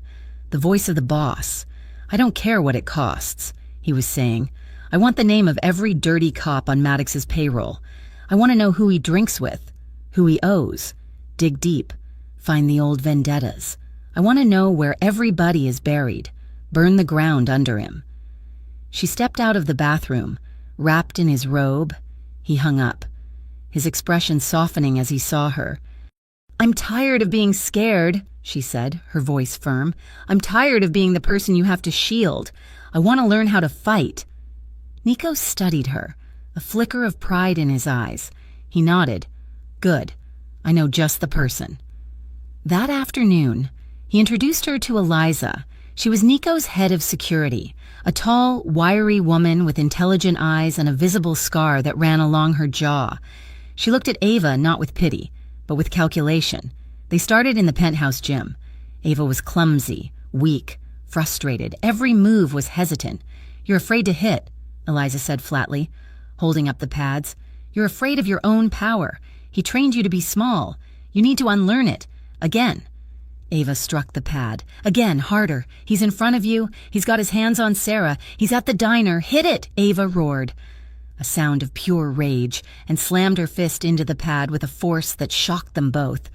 The voice of the boss. "I don't care what it costs," he was saying. "I want the name of every dirty cop on Maddox's payroll. I want to know who he drinks with, who he owes. Dig deep. Find the old vendettas. I want to know where everybody is buried. Burn the ground under him." She stepped out of the bathroom, wrapped in his robe. He hung up, his expression softening as he saw her. "I'm tired of being scared," she said, her voice firm. "I'm tired of being the person you have to shield. I want to learn how to fight." Nico studied her, a flicker of pride in his eyes. He nodded. "Good. I know just the person." That afternoon, he introduced her to Eliza. She was Nico's head of security, a tall, wiry woman with intelligent eyes and a visible scar that ran along her jaw. She looked at Ava not with pity, but with calculation. They started in the penthouse gym. Ava was clumsy, weak, frustrated. Every move was hesitant. "You're afraid to hit," Eliza said flatly, holding up the pads. "You're afraid of your own power. He trained you to be small. You need to unlearn it. Again." Ava struck the pad. "Again, harder. He's in front of you. He's got his hands on Sarah. He's at the diner. Hit it!" Ava roared, a sound of pure rage, and slammed her fist into the pad with a force that shocked them both.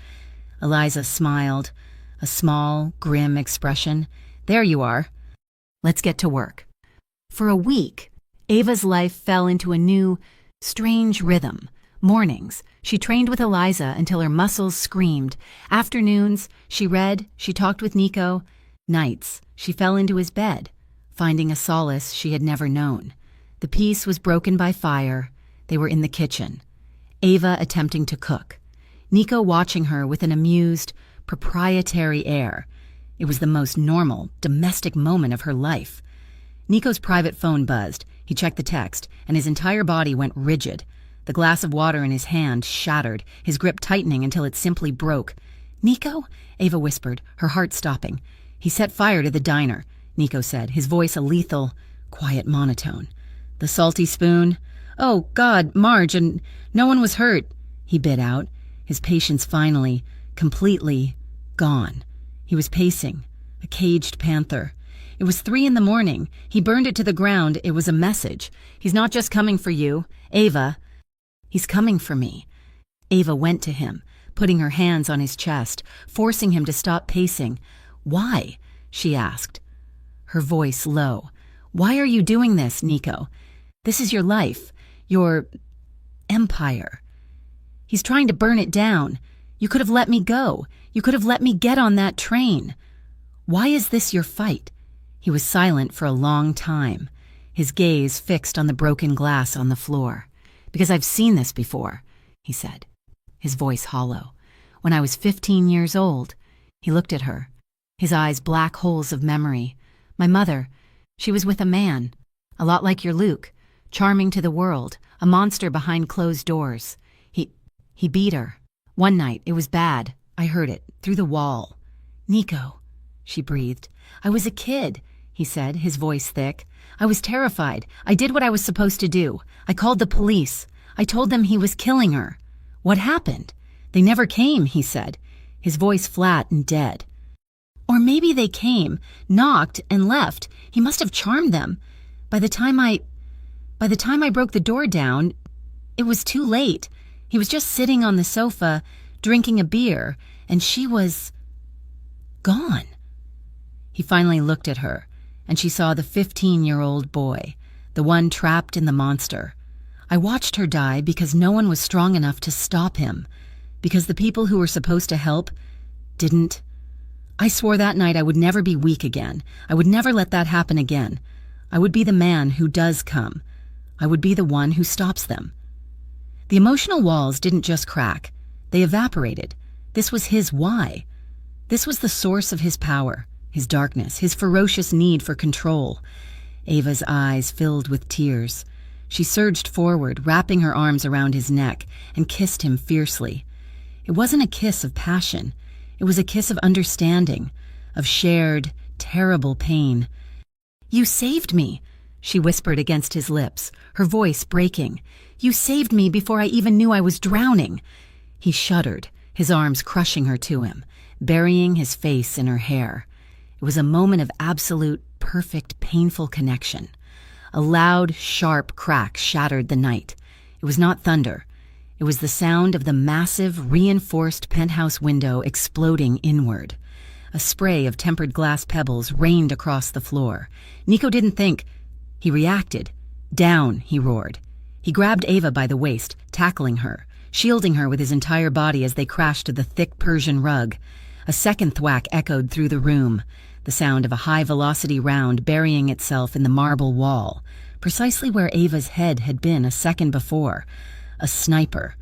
Eliza smiled, a small, grim expression. "There you are. Let's get to work." For a week, Ava's life fell into a new, strange rhythm. Mornings, she trained with Eliza until her muscles screamed. Afternoons, she read, she talked with Nico. Nights, she fell into his bed, finding a solace she had never known. The peace was broken by fire. They were in the kitchen. Ava attempting to cook. Nico watching her with an amused, proprietary air. It was the most normal, domestic moment of her life. Nico's private phone buzzed. He checked the text, and his entire body went rigid. The glass of water in his hand shattered, his grip tightening until it simply broke. "Nico?" Ava whispered, her heart stopping. "He set fire to the diner," Nico said, his voice a lethal, quiet monotone. "The salty spoon? Oh, God, Marge, and no one was hurt," he bit out, his patience finally, completely gone. He was pacing, a caged panther. It was 3 a.m. He burned it to the ground. It was a message. "He's not just coming for you, Ava. He's coming for me." Ava went to him, putting her hands on his chest, forcing him to stop pacing. "Why?" she asked, her voice low. "Why are you doing this, Nico? This is your life, your empire. He's trying to burn it down. You could have let me go. You could have let me get on that train. Why is this your fight?" He was silent for a long time, his gaze fixed on the broken glass on the floor. "Because I've seen this before," he said, his voice hollow. "When I was 15 years old." He looked at her, his eyes black holes of memory. "My mother, she was with a man, a lot like your Luke, charming to the world, a monster behind closed doors. He beat her. One night, it was bad. I heard it, through the wall." "Nico," she breathed. "I was a kid," he said, his voice thick. "I was terrified. I did what I was supposed to do. I called the police. I told them he was killing her." "What happened?" "They never came," he said, his voice flat and dead. "Or maybe they came, knocked, and left. He must have charmed them. By the time I broke the door down, it was too late. He was just sitting on the sofa, drinking a beer, and she was gone." He finally looked at her, and she saw the 15-year-old boy, the one trapped in the monster. "I watched her die because no one was strong enough to stop him, because the people who were supposed to help didn't. I swore that night I would never be weak again. I would never let that happen again. I would be the man who does come. I would be the one who stops them." The emotional walls didn't just crack. They evaporated. This was his why. This was the source of his power, his darkness, his ferocious need for control. Ava's eyes filled with tears. She surged forward, wrapping her arms around his neck, and kissed him fiercely. It wasn't a kiss of passion. It was a kiss of understanding, of shared, terrible pain. "You saved me," she whispered against his lips, her voice breaking. "You saved me before I even knew I was drowning." He shuddered, his arms crushing her to him, burying his face in her hair. It was a moment of absolute, perfect, painful connection. A loud, sharp crack shattered the night. It was not thunder. It was the sound of the massive, reinforced penthouse window exploding inward. A spray of tempered glass pebbles rained across the floor. Nico didn't think. He reacted. "Down," he roared. He grabbed Ava by the waist, tackling her, shielding her with his entire body as they crashed to the thick Persian rug. A second thwack echoed through the room, the sound of a high-velocity round burying itself in the marble wall, precisely where Ava's head had been a second before. A sniper.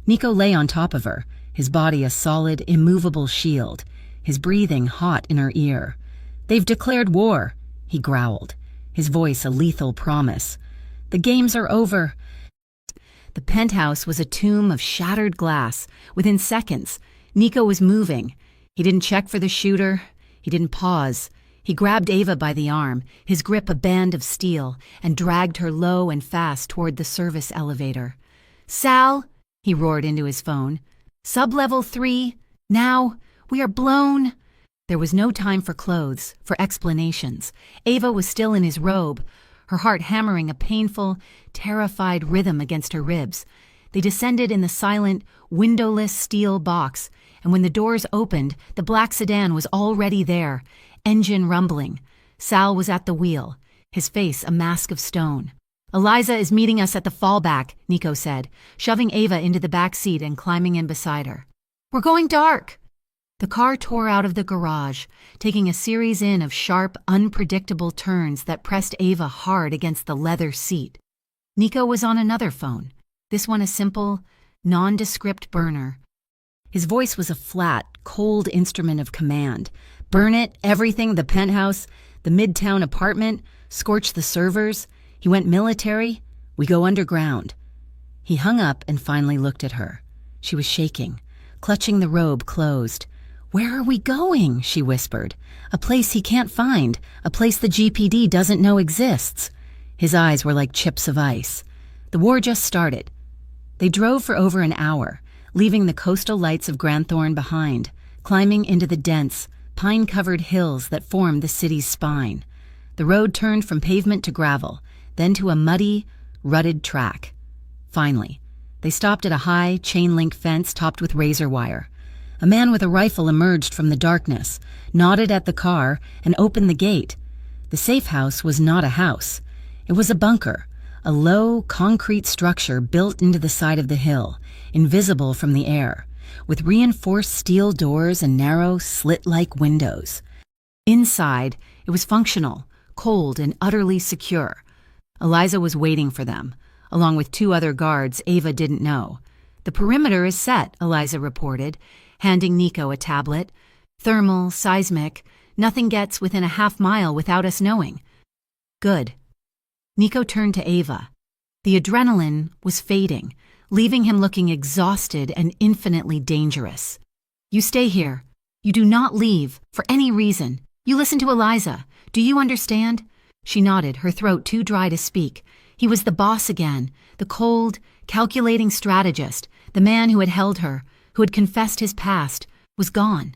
Nico lay on top of her, his body a solid, immovable shield, his breathing hot in her ear. "They've declared war," he growled, his voice a lethal promise. "The games are over." The penthouse was a tomb of shattered glass. Within seconds, Nico was moving. He didn't check for the shooter. He didn't pause. He grabbed Ava by the arm, his grip a band of steel, and dragged her low and fast toward the service elevator. "Sal," he roared into his phone. "Sub-level 3. Now. We are blown." There was no time for clothes, for explanations. Ava was still in his robe, her heart hammering a painful, terrified rhythm against her ribs. They descended in the silent, windowless steel box, and when the doors opened, the black sedan was already there, engine rumbling. Sal was at the wheel, his face a mask of stone. "Eliza is meeting us at the fallback," Nico said, shoving Ava into the back seat and climbing in beside her. "We're going dark." The car tore out of the garage, taking a series of sharp, unpredictable turns that pressed Ava hard against the leather seat. Nico was on another phone, this one a simple, nondescript burner. His voice was a flat, cold instrument of command, Burn it, everything, the penthouse, the midtown apartment, scorch the servers. He went military. We go underground. He hung up and finally looked at her. She was shaking, clutching the robe closed. "Where are we going?" she whispered. "A place he can't find, a place the GPD doesn't know exists." His eyes were like chips of ice. The war just started. They drove for over an hour, leaving the coastal lights of Granthorne behind, climbing into the dense, pine-covered hills that formed the city's spine. The road turned from pavement to gravel, then to a muddy, rutted track. Finally, they stopped at a high, chain-link fence topped with razor wire. A man with a rifle emerged from the darkness, nodded at the car, and opened the gate. The safe house was not a house. It was a bunker, a low, concrete structure built into the side of the hill, invisible from the air, with reinforced steel doors and narrow, slit-like windows. Inside, it was functional, cold, and utterly secure. Eliza was waiting for them, along with 2 other guards Ava didn't know. "The perimeter is set," Eliza reported, handing Nico a tablet. "Thermal, seismic, nothing gets within a half-mile without us knowing." "Good." Nico turned to Ava. The adrenaline was fading, leaving him looking exhausted and infinitely dangerous. "You stay here. You do not leave, for any reason. You listen to Eliza. Do you understand?" She nodded, her throat too dry to speak. He was the boss again, the cold, calculating strategist, the man who had held her, who had confessed his past, was gone.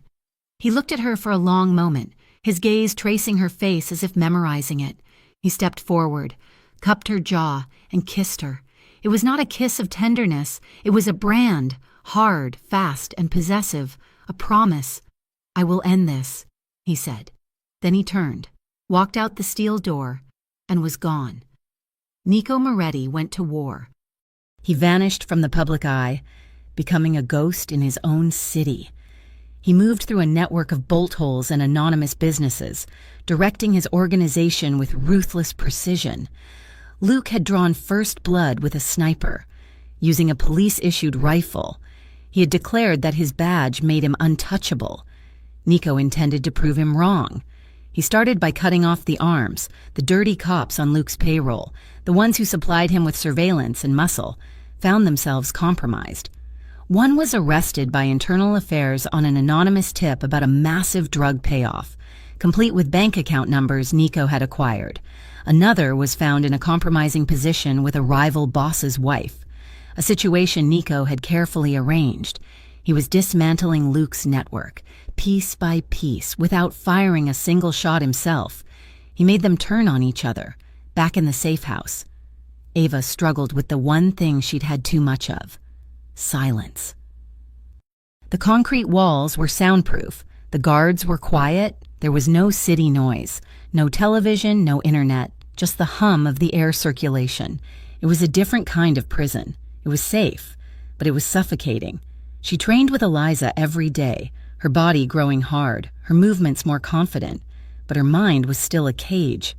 He looked at her for a long moment, his gaze tracing her face as if memorizing it. He stepped forward, cupped her jaw, and kissed her. It was not a kiss of tenderness. It was a brand, hard, fast, and possessive, a promise. "I will end this," he said. Then he turned, walked out the steel door, and was gone. Nico Moretti went to war. He vanished from the public eye, becoming a ghost in his own city. He moved through a network of bolt holes and anonymous businesses, directing his organization with ruthless precision. Luke had drawn first blood with a sniper, using a police-issued rifle. He had declared that his badge made him untouchable. Nico intended to prove him wrong. He started by cutting off the arms, the dirty cops on Luke's payroll, the ones who supplied him with surveillance and muscle, found themselves compromised. One was arrested by Internal Affairs on an anonymous tip about a massive drug payoff, complete with bank account numbers Nico had acquired. Another was found in a compromising position with a rival boss's wife, a situation Nico had carefully arranged. He was dismantling Luke's network, piece by piece, without firing a single shot himself. He made them turn on each other, back in the safe house. Ava struggled with the one thing she'd had too much of: silence. The concrete walls were soundproof. The guards were quiet. There was no city noise, no television, no internet, just the hum of the air circulation. It was a different kind of prison. It was safe, but it was suffocating. She trained with Eliza every day, her body growing hard, her movements more confident, but her mind was still a cage.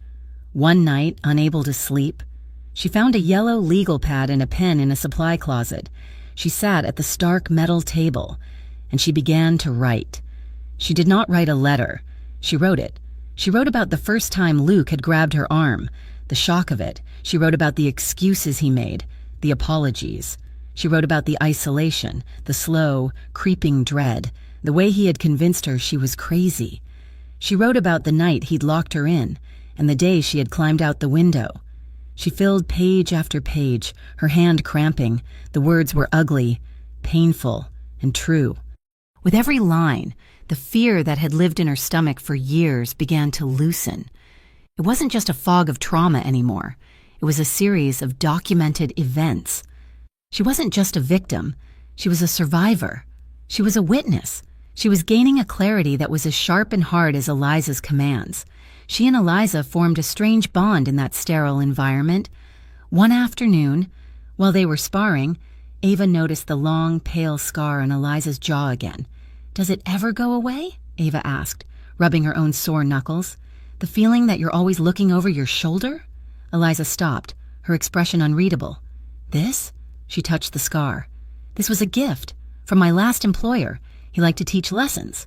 One night, unable to sleep, she found a yellow legal pad and a pen in a supply closet. She sat at the stark metal table, and she began to write. She did not write a letter. She wrote it. She wrote about the first time Luke had grabbed her arm, the shock of it. She wrote about the excuses he made, the apologies. She wrote about the isolation, the slow, creeping dread, the way he had convinced her she was crazy. She wrote about the night he'd locked her in, and the day she had climbed out the window. She filled page after page, her hand cramping. The words were ugly, painful, and true. With every line, the fear that had lived in her stomach for years began to loosen. It wasn't just a fog of trauma anymore. It was a series of documented events. She wasn't just a victim. She was a survivor. She was a witness. She was gaining a clarity that was as sharp and hard as Eliza's commands. She and Eliza formed a strange bond in that sterile environment. One afternoon, while they were sparring, Ava noticed the long, pale scar on Eliza's jaw again. "Does it ever go away?" Ava asked, rubbing her own sore knuckles. "The feeling that you're always looking over your shoulder?" Eliza stopped, her expression unreadable. "This?" She touched the scar. "This was a gift from my last employer. He liked to teach lessons."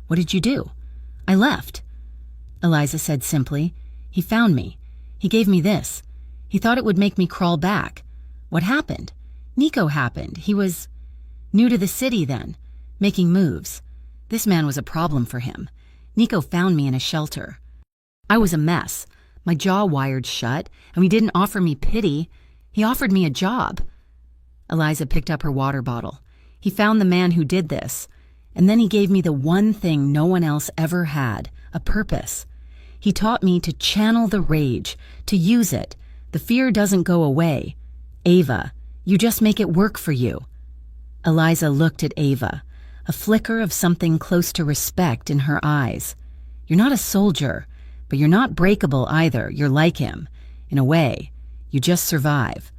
"What did you do?" I left, Eliza said simply. He found me. He gave me this. He thought it would make me crawl back. What happened? Nico happened. He was new to the city then, making moves. This man was a problem for him. Nico found me in a shelter. I was a mess, my jaw wired shut, and he didn't offer me pity. He offered me a job. Eliza picked up her water bottle. He found the man who did this, and then he gave me the one thing no one else ever had, a purpose. He taught me to channel the rage, to use it. The fear doesn't go away. Ava, you just make it work for you. Eliza looked at Ava, a flicker of something close to respect in her eyes. You're not a soldier, but you're not breakable either. You're like him. In a way, you just survive.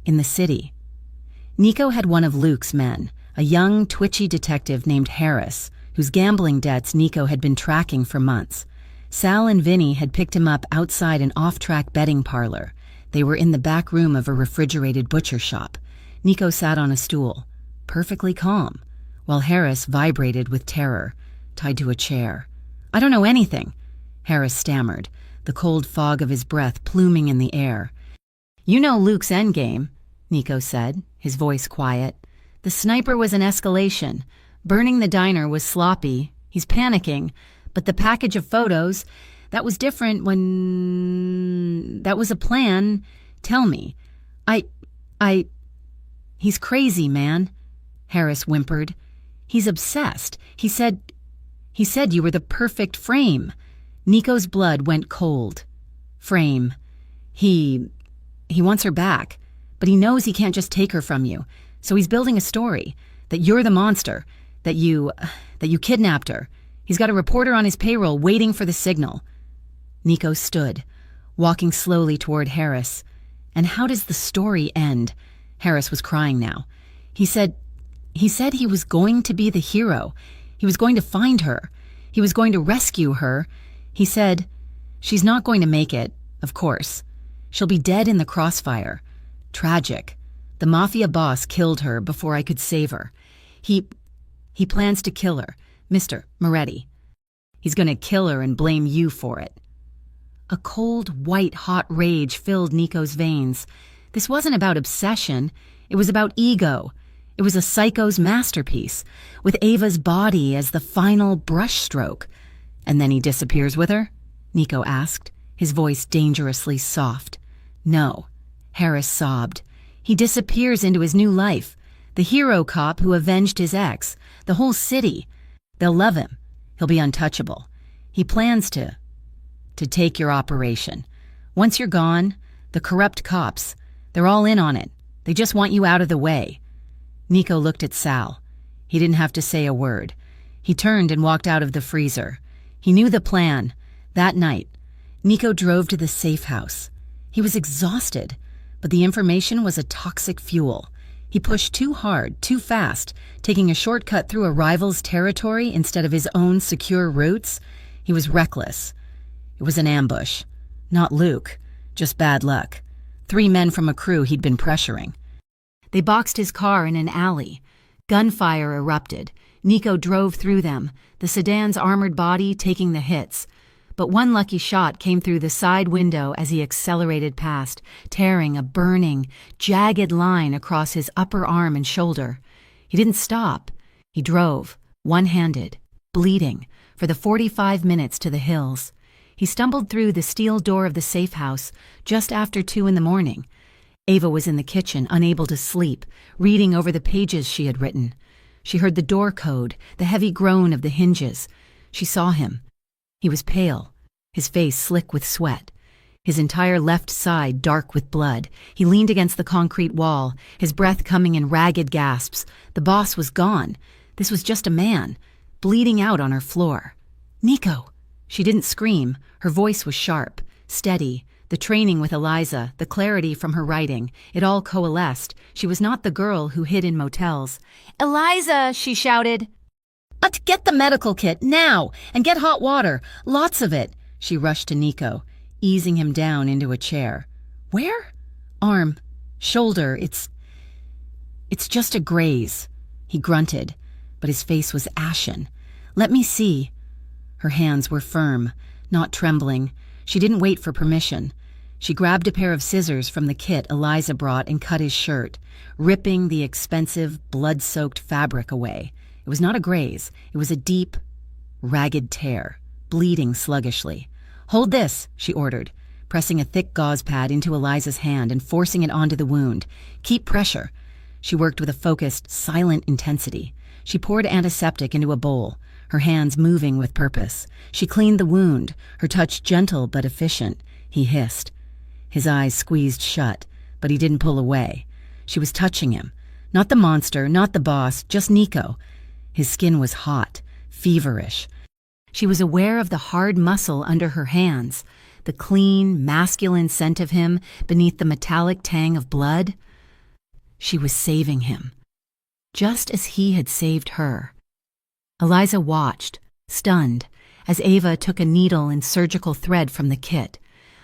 In the city. Nico had one of Luke's men, a young, twitchy detective named Harris, whose gambling debts Nico had been tracking for months. Sal and Vinny had picked him up outside an off-track betting parlor. They were in the back room of a refrigerated butcher shop. Nico sat on a stool, perfectly calm, while Harris vibrated with terror, tied to a chair. I don't know anything, Harris stammered, the cold fog of his breath pluming in the air. You know Luke's endgame, Nico said, his voice quiet. The sniper was an escalation. Burning the diner was sloppy. He's panicking. But the package of photos, that was different when... That was a plan. Tell me. He's crazy, man, Harris whimpered. He's obsessed. He said you were the perfect frame. Nico's blood went cold. Frame. He wants her back, but he knows he can't just take her from you. So he's building a story, that you're the monster, that you kidnapped her. He's got a reporter on his payroll waiting for the signal. Nico stood, walking slowly toward Harris. And how does the story end? Harris was crying now. He said he was going to be the hero. He was going to find her. He was going to rescue her. He said, she's not going to make it, of course. She'll be dead in the crossfire. Tragic. The Mafia Boss killed her before I could save her. He plans to kill her, Mr. Moretti. He's going to kill her and blame you for it. A cold, white-hot rage filled Nico's veins. This wasn't about obsession. It was about ego. It was a psycho's masterpiece, with Ava's body as the final brushstroke. And then he disappears with her? Nico asked, his voice dangerously soft. No, Harris sobbed. He disappears into his new life. The hero cop who avenged his ex. The whole city. They'll love him. He'll be untouchable. He plans to take your operation. Once you're gone, the corrupt cops, they're all in on it. They just want you out of the way. Nico looked at Sal. He didn't have to say a word. He turned and walked out of the freezer. He knew the plan. That night, Nico drove to the safe house. He was exhausted, but the information was a toxic fuel. He pushed too hard, too fast, taking a shortcut through a rival's territory instead of his own secure routes. He was reckless. It was an ambush. Not Luke, just bad luck. 3 men from a crew he'd been pressuring. They boxed his car in an alley. Gunfire erupted. Nico drove through them, the sedan's armored body taking the hits. But one lucky shot came through the side window as he accelerated past, tearing a burning, jagged line across his upper arm and shoulder. He didn't stop. He drove, one-handed, bleeding, for the 45 minutes to the hills. He stumbled through the steel door of the safe house just after 2 a.m. Ava was in the kitchen, unable to sleep, reading over the pages she had written. She heard the door code, the heavy groan of the hinges. She saw him. He was pale, his face slick with sweat, his entire left side dark with blood. He leaned against the concrete wall, his breath coming in ragged gasps. The boss was gone. This was just a man, bleeding out on her floor. Nico! She didn't scream. Her voice was sharp, steady. The training with Eliza, the clarity from her writing, it all coalesced. She was not the girl who hid in motels. "Eliza!" she shouted. "Get the medical kit, now! And get hot water, lots of it!" She rushed to Nico, easing him down into a chair. "Where?" "Arm. Shoulder. It's just a graze." He grunted, but his face was ashen. "Let me see." Her hands were firm, not trembling. She didn't wait for permission. She grabbed a pair of scissors from the kit Eliza brought and cut his shirt, ripping the expensive, blood-soaked fabric away. It was not a graze. It was a deep, ragged tear, bleeding sluggishly. "Hold this," she ordered, pressing a thick gauze pad into Eliza's hand and forcing it onto the wound. "Keep pressure." She worked with a focused, silent intensity. She poured antiseptic into a bowl, her hands moving with purpose. She cleaned the wound, her touch gentle but efficient. He hissed. His eyes squeezed shut, but he didn't pull away. She was touching him. Not the monster, not the boss, just Nico. His skin was hot, feverish. She was aware of the hard muscle under her hands, the clean, masculine scent of him beneath the metallic tang of blood. She was saving him, just as he had saved her. Eliza watched, stunned, as Ava took a needle and surgical thread from the kit.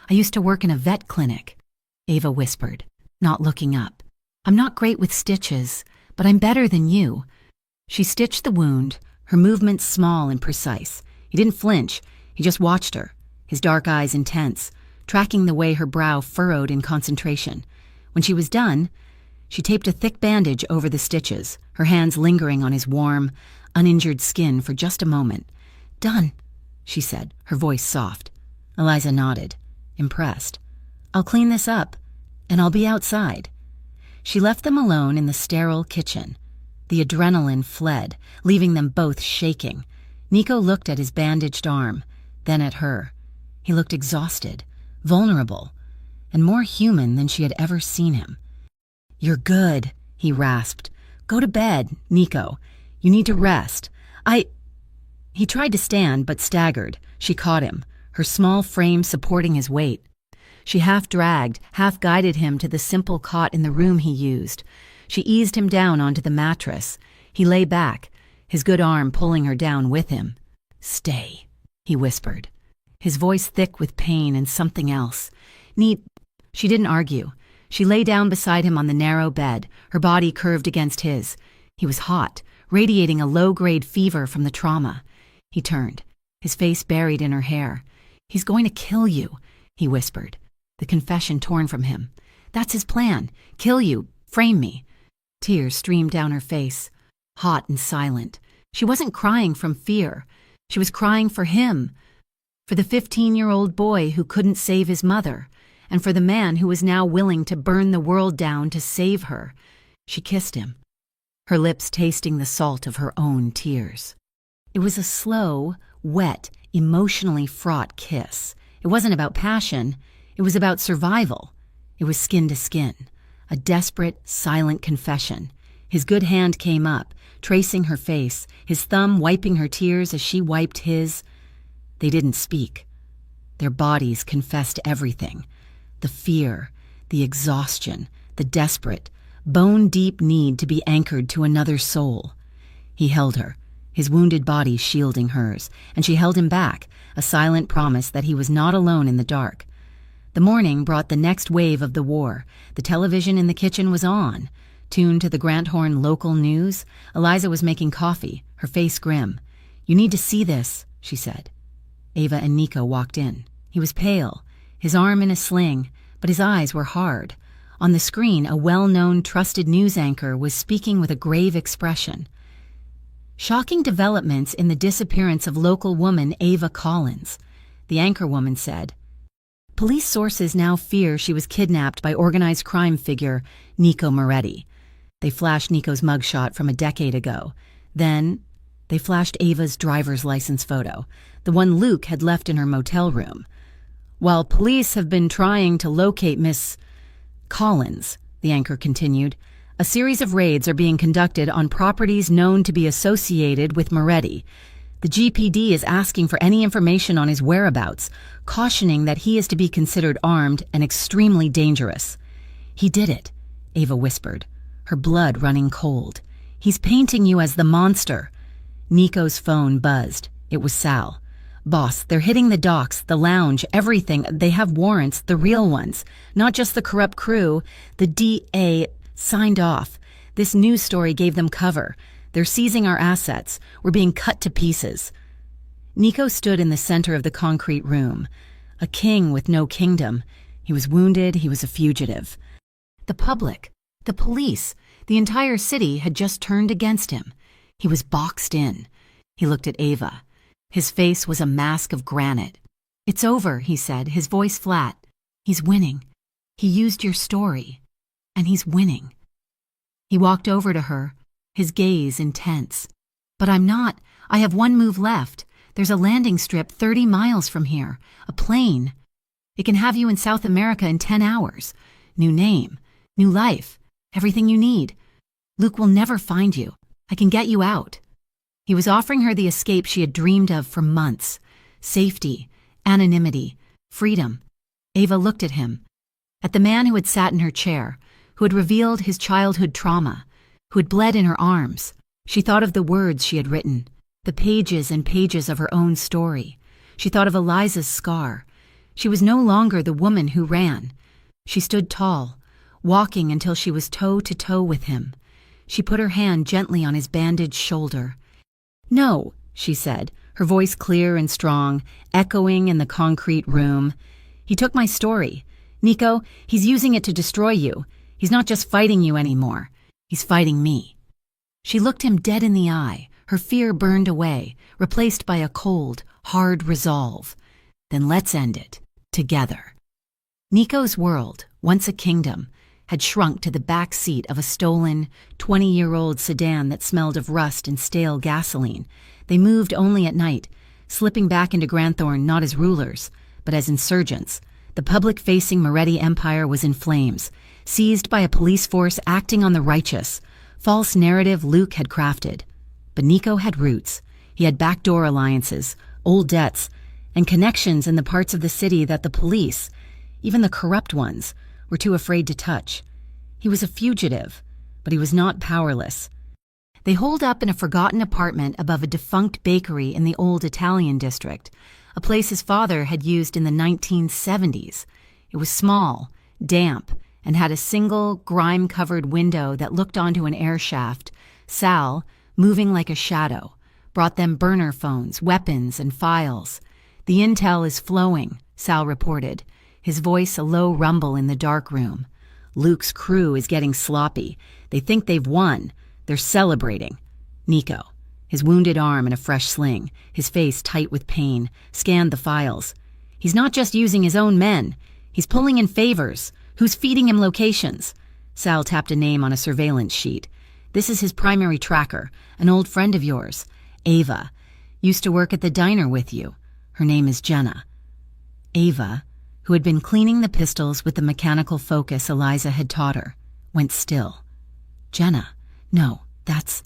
"I used to work in a vet clinic," Ava whispered, not looking up. "I'm not great with stitches, but I'm better than you." She stitched the wound, her movements small and precise. He didn't flinch. He just watched her, his dark eyes intense, tracking the way her brow furrowed in concentration. When she was done, she taped a thick bandage over the stitches, her hands lingering on his warm, uninjured skin for just a moment. "Done," she said, her voice soft. Eliza nodded, impressed. "I'll clean this up, and I'll be outside." She left them alone in the sterile kitchen. The adrenaline fled, leaving them both shaking. Nico looked at his bandaged arm, then at her. He looked exhausted, vulnerable, and more human than she had ever seen him. "You're good," he rasped. "Go to bed, Nico. You need to rest. He tried to stand, but staggered. She caught him, her small frame supporting his weight. She half-dragged, half-guided him to the simple cot in the room he used. She eased him down onto the mattress. He lay back, his good arm pulling her down with him. "Stay," he whispered, his voice thick with pain and something else. She didn't argue. She lay down beside him on the narrow bed, her body curved against his. He was hot, radiating a low-grade fever from the trauma. He turned, his face buried in her hair. "He's going to kill you," he whispered, the confession torn from him. "That's his plan. Kill you. Frame me." Tears streamed down her face, hot and silent. She wasn't crying from fear. She was crying for him, for the 15-year-old boy who couldn't save his mother, and for the man who was now willing to burn the world down to save her. She kissed him, her lips tasting the salt of her own tears. It was a slow, wet, emotionally fraught kiss. It wasn't about passion. It was about survival. It was skin to skin, a desperate, silent confession. His good hand came up, tracing her face, his thumb wiping her tears as she wiped his. They didn't speak. Their bodies confessed everything. The fear, the exhaustion, the desperate, bone-deep need to be anchored to another soul. He held her, his wounded body shielding hers, and she held him back, a silent promise that he was not alone in the dark. The morning brought the next wave of the war. The television in the kitchen was on. Tuned to the Granthorne local news, Eliza was making coffee, her face grim. "You need to see this," she said. Ava and Nico walked in. He was pale, his arm in a sling, but his eyes were hard. On the screen, a well-known, trusted news anchor was speaking with a grave expression. "Shocking developments in the disappearance of local woman Ava Collins," the anchorwoman said. "Police sources now fear she was kidnapped by organized crime figure Nico Moretti." They flashed Nico's mugshot from a decade ago. Then they flashed Ava's driver's license photo, the one Luke had left in her motel room. "While police have been trying to locate Miss Collins," the anchor continued, "a series of raids are being conducted on properties known to be associated with Moretti. The GPD is asking for any information on his whereabouts, cautioning that he is to be considered armed and extremely dangerous." "He did it," Ava whispered, her blood running cold. "He's painting you as the monster." Nico's phone buzzed. It was Sal. "Boss, they're hitting the docks, the lounge, everything. They have warrants, the real ones, not just the corrupt crew. The DA signed off. This news story gave them cover. They're seizing our assets. We're being cut to pieces." Nico stood in the center of the concrete room, a king with no kingdom. He was wounded, he was a fugitive. The public, the police, the entire city had just turned against him. He was boxed in. He looked at Ava. His face was a mask of granite. "It's over," he said, his voice flat. "He's winning. He used your story, and he's winning." He walked over to her, his gaze intense. "But I'm not. I have one move left. There's a landing strip 30 miles from here, a plane. It can have you in South America in 10 hours. New name, new life, everything you need. Luke will never find you. I can get you out." He was offering her the escape she had dreamed of for months. Safety, anonymity, freedom. Ava looked at him, at the man who had sat in her chair, who had revealed his childhood trauma, who had bled in her arms. She thought of the words she had written, the pages and pages of her own story. She thought of Eliza's scar. She was no longer the woman who ran. She stood tall, walking until she was toe to toe with him. She put her hand gently on his bandaged shoulder. "No," she said, her voice clear and strong, echoing in the concrete room. "He took my story. Nico, he's using it to destroy you. He's not just fighting you anymore. He's fighting me." She looked him dead in the eye, her fear burned away, replaced by a cold, hard resolve. "Then let's end it, together." Nico's world, once a kingdom, had shrunk to the back seat of a stolen, 20-year-old sedan that smelled of rust and stale gasoline. They moved only at night, slipping back into Granthorne not as rulers, but as insurgents. The public-facing Moretti Empire was in flames, seized by a police force acting on the righteous, false narrative Luke had crafted. But Nico had roots. He had backdoor alliances, old debts, and connections in the parts of the city that the police, even the corrupt ones, were too afraid to touch. He was a fugitive, but he was not powerless. They holed up in a forgotten apartment above a defunct bakery in the old Italian district, a place his father had used in the 1970s. It was small, damp, and had a single, grime-covered window that looked onto an air shaft. Sal, moving like a shadow, brought them burner phones, weapons, and files. "The intel is flowing," Sal reported, his voice a low rumble in the dark room. "Luke's crew is getting sloppy. They think they've won. They're celebrating." Nico, his wounded arm in a fresh sling, his face tight with pain, scanned the files. "He's not just using his own men. He's pulling in favors. Who's feeding him locations?" Sal tapped a name on a surveillance sheet. "This is his primary tracker, an old friend of yours. Ava. Used to work at the diner with you. Her name is Jenna." Ava, who had been cleaning the pistols with the mechanical focus Eliza had taught her, went still. "Jenna? No, that's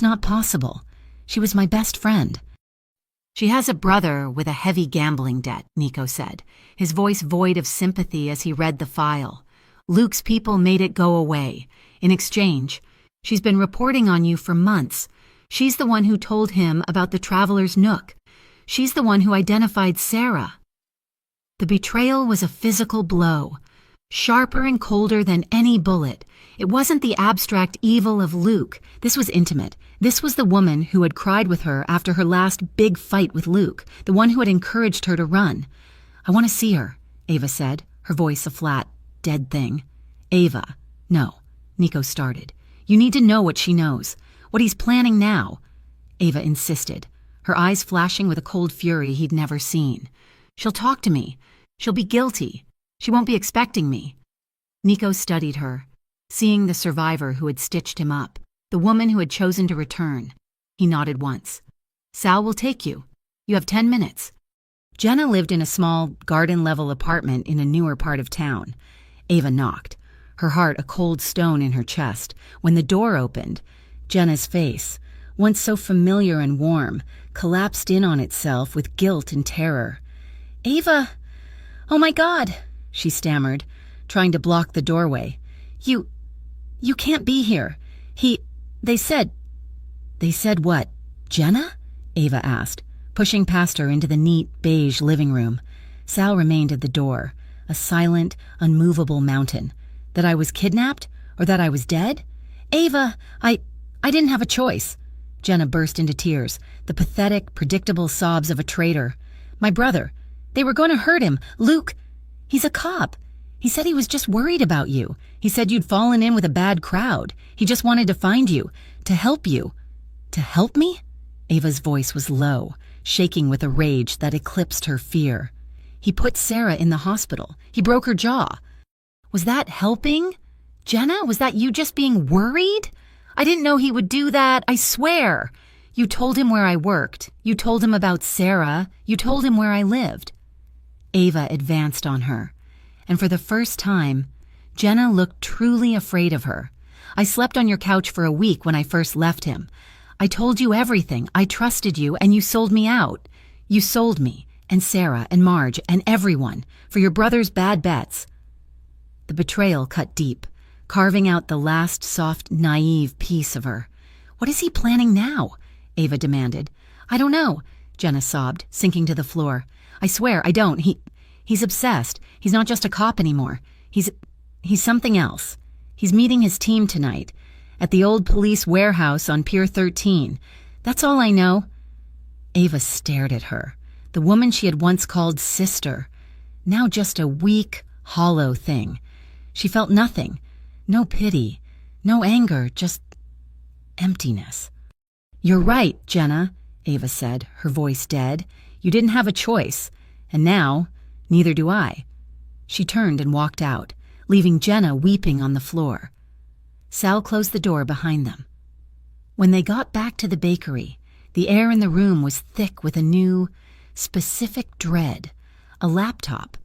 not possible. She was my best friend." "She has a brother with a heavy gambling debt," Nico said, his voice void of sympathy as he read the file. "Luke's people made it go away. In exchange, she's been reporting on you for months. She's the one who told him about the Traveler's Nook. She's the one who identified Sarah." The betrayal was a physical blow, sharper and colder than any bullet. It wasn't the abstract evil of Luke. This was intimate. This was the woman who had cried with her after her last big fight with Luke, the one who had encouraged her to run. "I want to see her," Ava said, her voice a flat, dead thing. "Ava." "No," Nico started. "You need to know what she knows, what he's planning now." Ava insisted, her eyes flashing with a cold fury he'd never seen. "She'll talk to me. She'll be guilty. She won't be expecting me." Nico studied her, seeing the survivor who had stitched him up, the woman who had chosen to return. He nodded once. "Sal will take you. You have 10 minutes. Jenna lived in a small, garden-level apartment in a newer part of town. Ava knocked, her heart a cold stone in her chest. When the door opened, Jenna's face, once so familiar and warm, collapsed in on itself with guilt and terror. "Ava! Oh my God!" she stammered, trying to block the doorway. You can't be here. They said what? Jenna?" Ava asked, pushing past her into the neat, beige living room. Sal remained at the door, a silent, unmovable mountain. "That I was kidnapped? Or that I was dead?" "Ava, I didn't have a choice." Jenna burst into tears, the pathetic, predictable sobs of a traitor. My brother. They were going to hurt him. Luke, he's a cop. He said he was just worried about you. He said you'd fallen in with a bad crowd. He just wanted to find you, to help you. To help me? Ava's voice was low, shaking with a rage that eclipsed her fear. He put Sarah in the hospital. He broke her jaw. Was that helping? Jenna, was that you just being worried? I didn't know he would do that, I swear. You told him where I worked. You told him about Sarah. You told him where I lived. Ava advanced on her, and for the first time, Jenna looked truly afraid of her. I slept on your couch for a week when I first left him. I told you everything. I trusted you, and you sold me out. You sold me, and Sarah, and Marge, and everyone, for your brother's bad bets. The betrayal cut deep, carving out the last soft, naive piece of her. What is he planning now? Ava demanded. I don't know, Jenna sobbed, sinking to the floor. I swear, I don't. He's obsessed. He's not just a cop anymore. He's something else. He's meeting his team tonight, at the old police warehouse on Pier 13. That's all I know. Ava stared at her, the woman she had once called sister, now just a weak, hollow thing. She felt nothing. No pity, no anger, just emptiness. You're right, Jenna, Ava said, her voice dead. You didn't have a choice, and now, neither do I. She turned and walked out, leaving Jenna weeping on the floor. Sal closed the door behind them. When they got back to the bakery, the air in the room was thick with a new, specific dread. A laptop,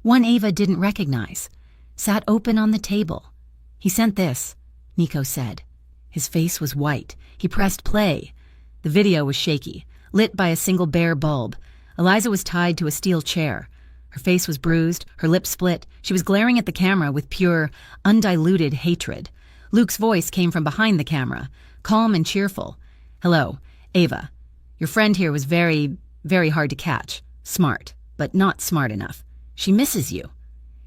one Ava didn't recognize, sat open on the table. He sent this, Nico said. His face was white. He pressed play. The video was shaky, lit by a single bare bulb. Eliza was tied to a steel chair. Her face was bruised, her lips split. She was glaring at the camera with pure, undiluted hatred. Luke's voice came from behind the camera, calm and cheerful. Hello, Ava. Your friend here was very, very hard to catch. Smart, but not smart enough. She misses you.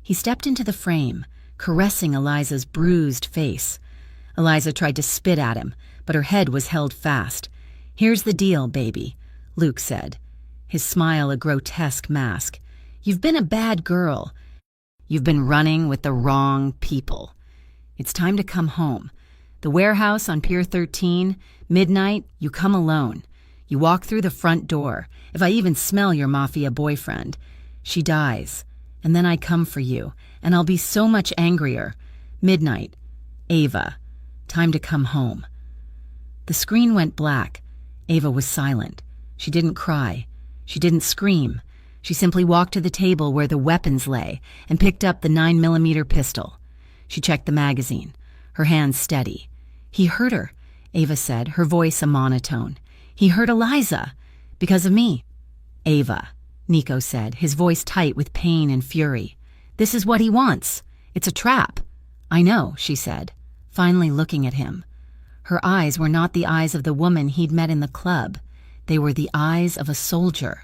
He stepped into the frame, caressing Eliza's bruised face. Eliza tried to spit at him, but her head was held fast. Here's the deal, baby, Luke said, his smile a grotesque mask. You've been a bad girl. You've been running with the wrong people. It's time to come home. The warehouse on Pier 13, midnight, you come alone. You walk through the front door. If I even smell your mafia boyfriend, she dies. And then I come for you, and I'll be so much angrier. Midnight. Ava. Time to come home. The screen went black. Ava was silent. She didn't cry. She didn't scream. She simply walked to the table where the weapons lay and picked up the 9mm pistol. She checked the magazine, her hands steady. He hurt her, Ava said, her voice a monotone. He hurt Eliza. Because of me. Ava, Nico said, his voice tight with pain and fury. This is what he wants. It's a trap. I know, she said, finally looking at him. Her eyes were not the eyes of the woman he'd met in the club. They were the eyes of a soldier.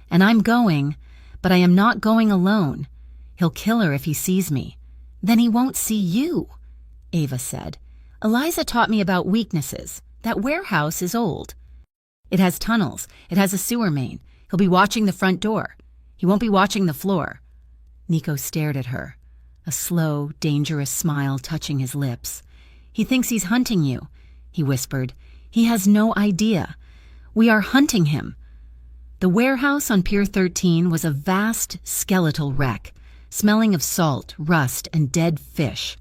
And I'm going, but I am not going alone. He'll kill her if he sees me. Then he won't see you, Ava said. Eliza taught me about weaknesses. That warehouse is old. It has tunnels. It has a sewer main. He'll be watching the front door. He won't be watching the floor. Nico stared at her, a slow, dangerous smile touching his lips. He thinks he's hunting you, he whispered. He has no idea. We are hunting him. The warehouse on Pier 13 was a vast, skeletal wreck, smelling of salt, rust, and dead fish.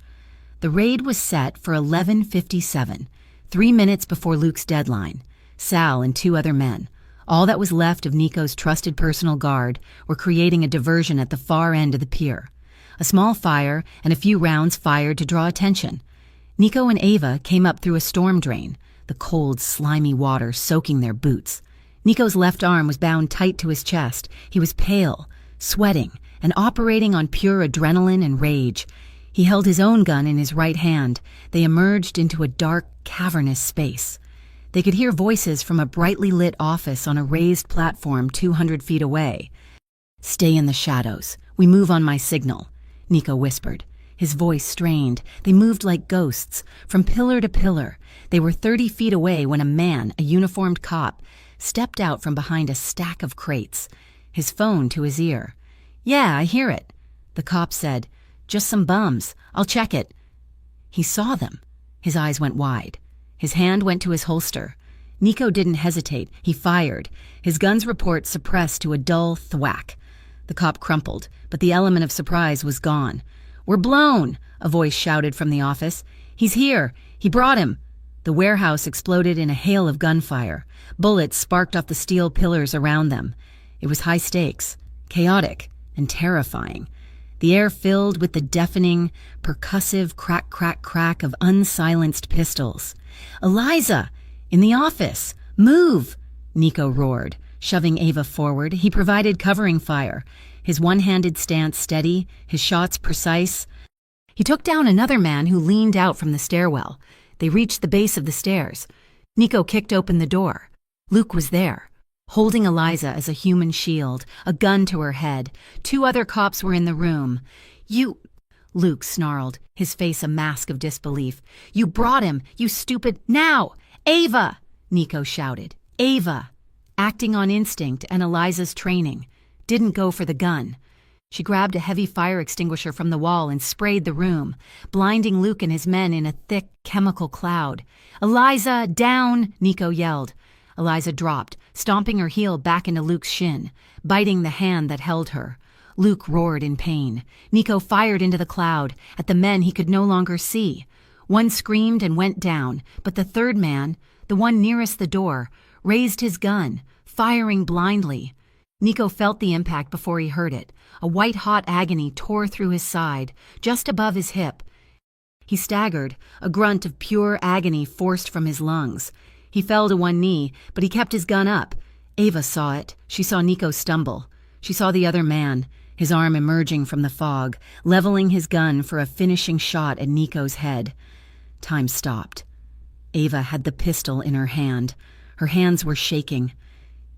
The raid was set for 11:57, 3 minutes before Luke's deadline. Sal and 2 other men, all that was left of Nico's trusted personal guard, were creating a diversion at the far end of the pier. A small fire and a few rounds fired to draw attention. Nico and Ava came up through a storm drain, the cold, slimy water soaking their boots. Nico's left arm was bound tight to his chest. He was pale, sweating, and operating on pure adrenaline and rage. He held his own gun in his right hand. They emerged into a dark, cavernous space. They could hear voices from a brightly lit office on a raised platform 200 feet away. Stay in the shadows. We move on my signal, Nico whispered. His voice strained. They moved like ghosts, from pillar to pillar. They were 30 feet away when a man, a uniformed cop, stepped out from behind a stack of crates, his phone to his ear. "Yeah, I hear it," the cop said. "Just some bums. I'll check it." He saw them. His eyes went wide. His hand went to his holster. Nico didn't hesitate. He fired. His gun's report suppressed to a dull thwack. The cop crumpled, but the element of surprise was gone. "We're blown," a voice shouted from the office. "He's here. He brought him." The warehouse exploded in a hail of gunfire. Bullets sparked off the steel pillars around them. It was high stakes, chaotic, and terrifying. The air filled with the deafening, percussive crack, crack, crack of unsilenced pistols. "Eliza! In the office! Move!" Nico roared. Shoving Ava forward, he provided covering fire, his one-handed stance steady, his shots precise. He took down another man who leaned out from the stairwell. They reached the base of the stairs. Nico kicked open the door. Luke was there, holding Eliza as a human shield, a gun to her head. 2 other cops were in the room. "You—" Luke snarled, his face a mask of disbelief. "You brought him, you stupid— Now! Ava!" Nico shouted. Ava, acting on instinct and Eliza's training, didn't go for the gun. She grabbed a heavy fire extinguisher from the wall and sprayed the room, blinding Luke and his men in a thick chemical cloud. "Eliza, down!" Nico yelled. Eliza dropped, stomping her heel back into Luke's shin, biting the hand that held her. Luke roared in pain. Nico fired into the cloud, at the men he could no longer see. One screamed and went down, but the third man, the one nearest the door, raised his gun, firing blindly. Nico felt the impact before he heard it. A white-hot agony tore through his side, just above his hip. He staggered, a grunt of pure agony forced from his lungs. He fell to one knee, but he kept his gun up. Ava saw it. She saw Nico stumble. She saw the other man, his arm emerging from the fog, leveling his gun for a finishing shot at Nico's head. Time stopped. Ava had the pistol in her hand. Her hands were shaking.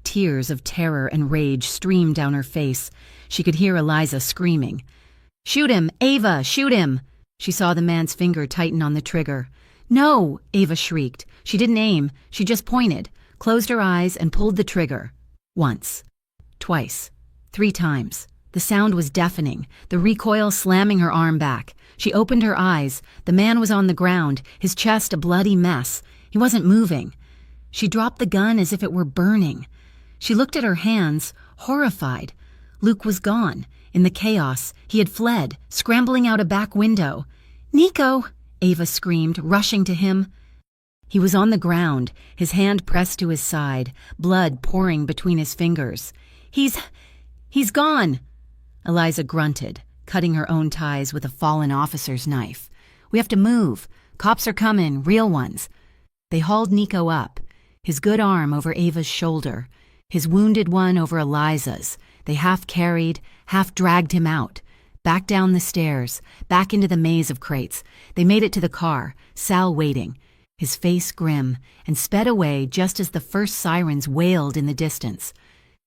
Tears of terror and rage streamed down her face. She could hear Eliza screaming. "Shoot him! Ava, shoot him!" She saw the man's finger tighten on the trigger. "No!" Ava shrieked. She didn't aim. She just pointed, closed her eyes, and pulled the trigger. Once. Twice. 3 times. The sound was deafening, the recoil slamming her arm back. She opened her eyes. The man was on the ground, his chest a bloody mess. He wasn't moving. She dropped the gun as if it were burning. She looked at her hands, horrified. Luke was gone. In the chaos, he had fled, scrambling out a back window. "Nico!" Ava screamed, rushing to him. He was on the ground, his hand pressed to his side, blood pouring between his fingers. He's gone!" Eliza grunted, cutting her own ties with a fallen officer's knife. "We have to move. Cops are coming, real ones." They hauled Nico up, his good arm over Ava's shoulder, his wounded one over Eliza's. They half carried, half dragged him out, back down the stairs, back into the maze of crates. They made it to the car, Sal waiting, his face grim, and sped away just as the first sirens wailed in the distance.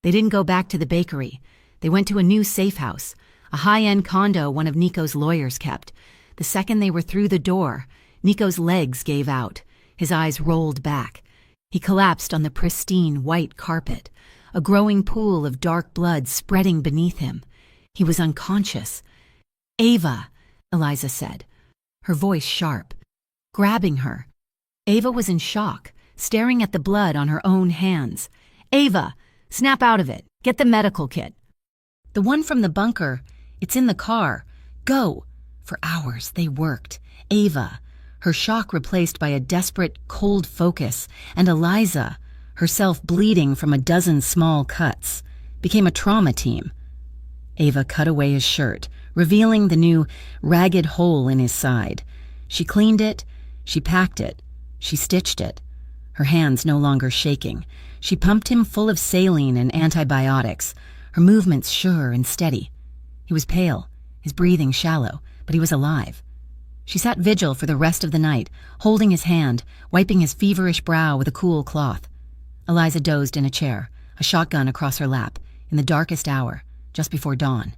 They didn't go back to the bakery. They went to a new safe house, a high-end condo one of Nico's lawyers kept. The second they were through the door, Nico's legs gave out. His eyes rolled back. He collapsed on the pristine white carpet, a growing pool of dark blood spreading beneath him. He was unconscious. "Ava," Eliza said, her voice sharp, grabbing her. Ava was in shock, staring at the blood on her own hands. "Ava, snap out of it. Get the medical kit." "The one from the bunker. It's in the car. Go." For hours they worked. Ava, her shock replaced by a desperate, cold focus, and Eliza, herself bleeding from a dozen small cuts, became a trauma team. Ava cut away his shirt, revealing the new, ragged hole in his side. She cleaned it, she packed it, she stitched it, her hands no longer shaking. She pumped him full of saline and antibiotics, her movements sure and steady. He was pale, his breathing shallow, but he was alive. She sat vigil for the rest of the night, holding his hand, wiping his feverish brow with a cool cloth. Eliza dozed in a chair, a shotgun across her lap, in the darkest hour, just before dawn.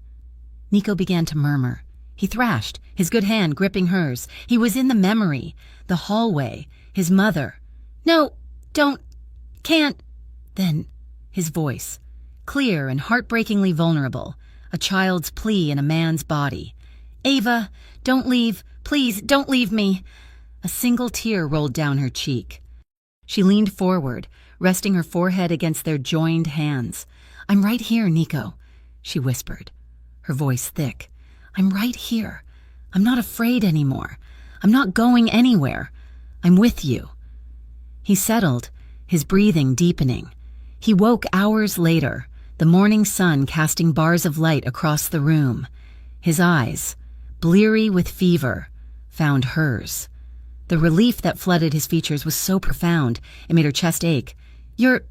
Nico began to murmur. He thrashed, his good hand gripping hers. He was in the memory, the hallway, his mother. "No, don't, can't." Then, his voice, clear and heartbreakingly vulnerable, a child's plea in a man's body. "Ava, don't leave. Please, don't leave me." A single tear rolled down her cheek. She leaned forward, resting her forehead against their joined hands. "I'm right here, Nico," she whispered, her voice thick. "I'm right here. I'm not afraid anymore. I'm not going anywhere. I'm with you." He settled, his breathing deepening. He woke hours later, the morning sun casting bars of light across the room. His eyes, bleary with fever, found hers. The relief that flooded his features was so profound, it made her chest ache. "You're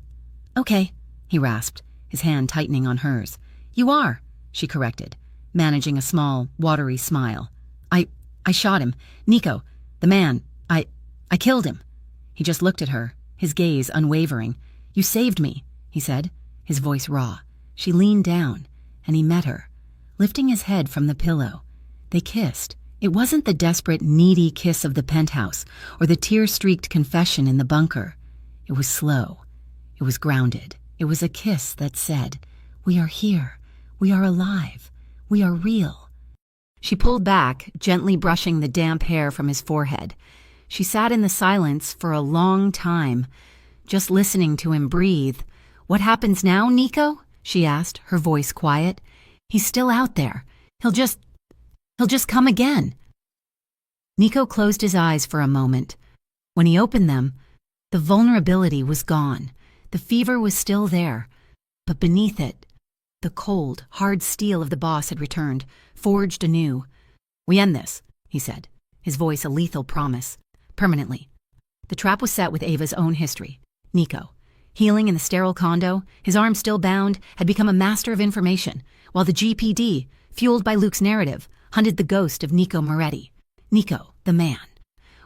okay," he rasped, his hand tightening on hers. "You are," she corrected, managing a small, watery smile. I shot him. Nico, the man, I killed him." He just looked at her, his gaze unwavering. "You saved me," he said, his voice raw. She leaned down, and he met her, lifting his head from the pillow. They kissed. It wasn't the desperate, needy kiss of the penthouse or the tear-streaked confession in the bunker. It was slow. It was grounded. It was a kiss that said, "We are here. We are alive. We are real." She pulled back, gently brushing the damp hair from his forehead. She sat in the silence for a long time, just listening to him breathe. "What happens now, Nico?" she asked, her voice quiet. "He's still out there. He'll just come again." Nico closed his eyes for a moment. When he opened them, the vulnerability was gone. The fever was still there, but beneath it, the cold, hard steel of the boss had returned, forged anew. "We end this," he said, his voice a lethal promise. "Permanently." The trap was set with Ava's own history. Nico, healing in the sterile condo, his arm still bound, had become a master of information, while the GPD, fueled by Luke's narrative, hunted the ghost of Nico Moretti. Nico, the man,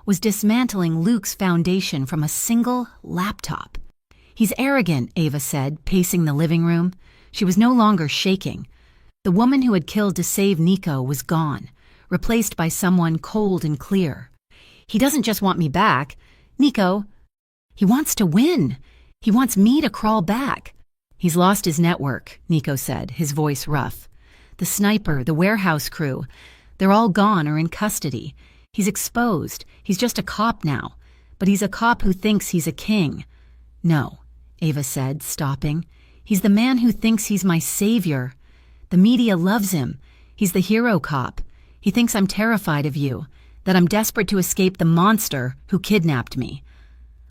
was dismantling Luke's foundation from a single laptop. "He's arrogant," Ava said, pacing the living room. She was no longer shaking. The woman who had killed to save Nico was gone, replaced by someone cold and clear. "He doesn't just want me back. Nico, he wants to win. He wants me to crawl back." "He's lost his network," Nico said, his voice rough. "The sniper, the warehouse crew, they're all gone or in custody. He's exposed. He's just a cop now. But he's a cop who thinks he's a king." "No," Ava said, stopping. "He's the man who thinks he's my savior. The media loves him. He's the hero cop. He thinks I'm terrified of you, that I'm desperate to escape the monster who kidnapped me."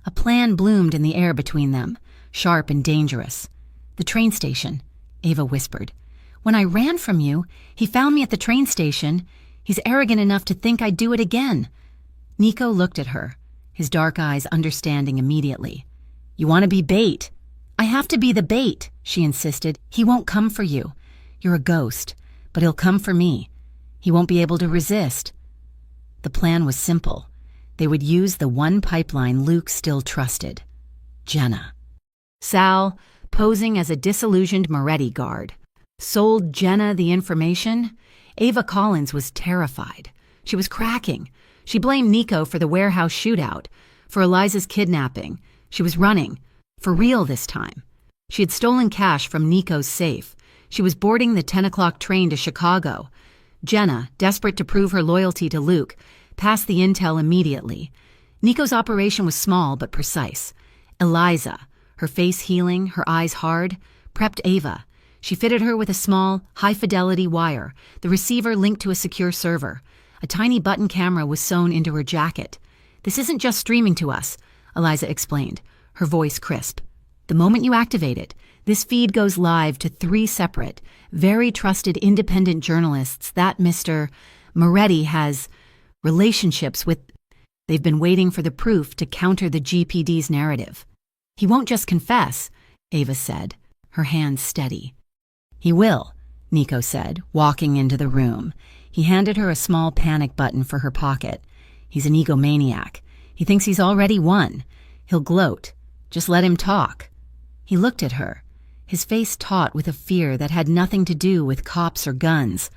A plan bloomed in the air between them, sharp and dangerous. "The train station," Ava whispered. "When I ran from you, he found me at the train station. He's arrogant enough to think I'd do it again." Nico looked at her, his dark eyes understanding immediately. "You want to be bait." "I have to be the bait," she insisted. "He won't come for you. You're a ghost, but he'll come for me. He won't be able to resist." The plan was simple. They would use the one pipeline Luke still trusted. Jenna. Sal, posing as a disillusioned Moretti guard, sold Jenna the information. Ava Collins was terrified. She was cracking. She blamed Nico for the warehouse shootout, for Eliza's kidnapping. She was running. For real this time. She had stolen cash from Nico's safe. She was boarding the 10 o'clock train to Chicago. Jenna, desperate to prove her loyalty to Luke, passed the intel immediately. Nico's operation was small but precise. Eliza, her face healing, her eyes hard, prepped Ava. She fitted her with a small, high-fidelity wire, the receiver linked to a secure server. A tiny button camera was sewn into her jacket. "This isn't just streaming to us," Eliza explained, her voice crisp. "The moment you activate it, this feed goes live to 3 separate, very trusted independent journalists that Mr. Moretti has relationships with. They've been waiting for the proof to counter the GPD's narrative." "He won't just confess," Ava said, her hands steady. "He will," Nico said, walking into the room. He handed her a small panic button for her pocket. "He's an egomaniac. He thinks he's already won. He'll gloat. Just let him talk." He looked at her, his face taut with a fear that had nothing to do with cops or guns.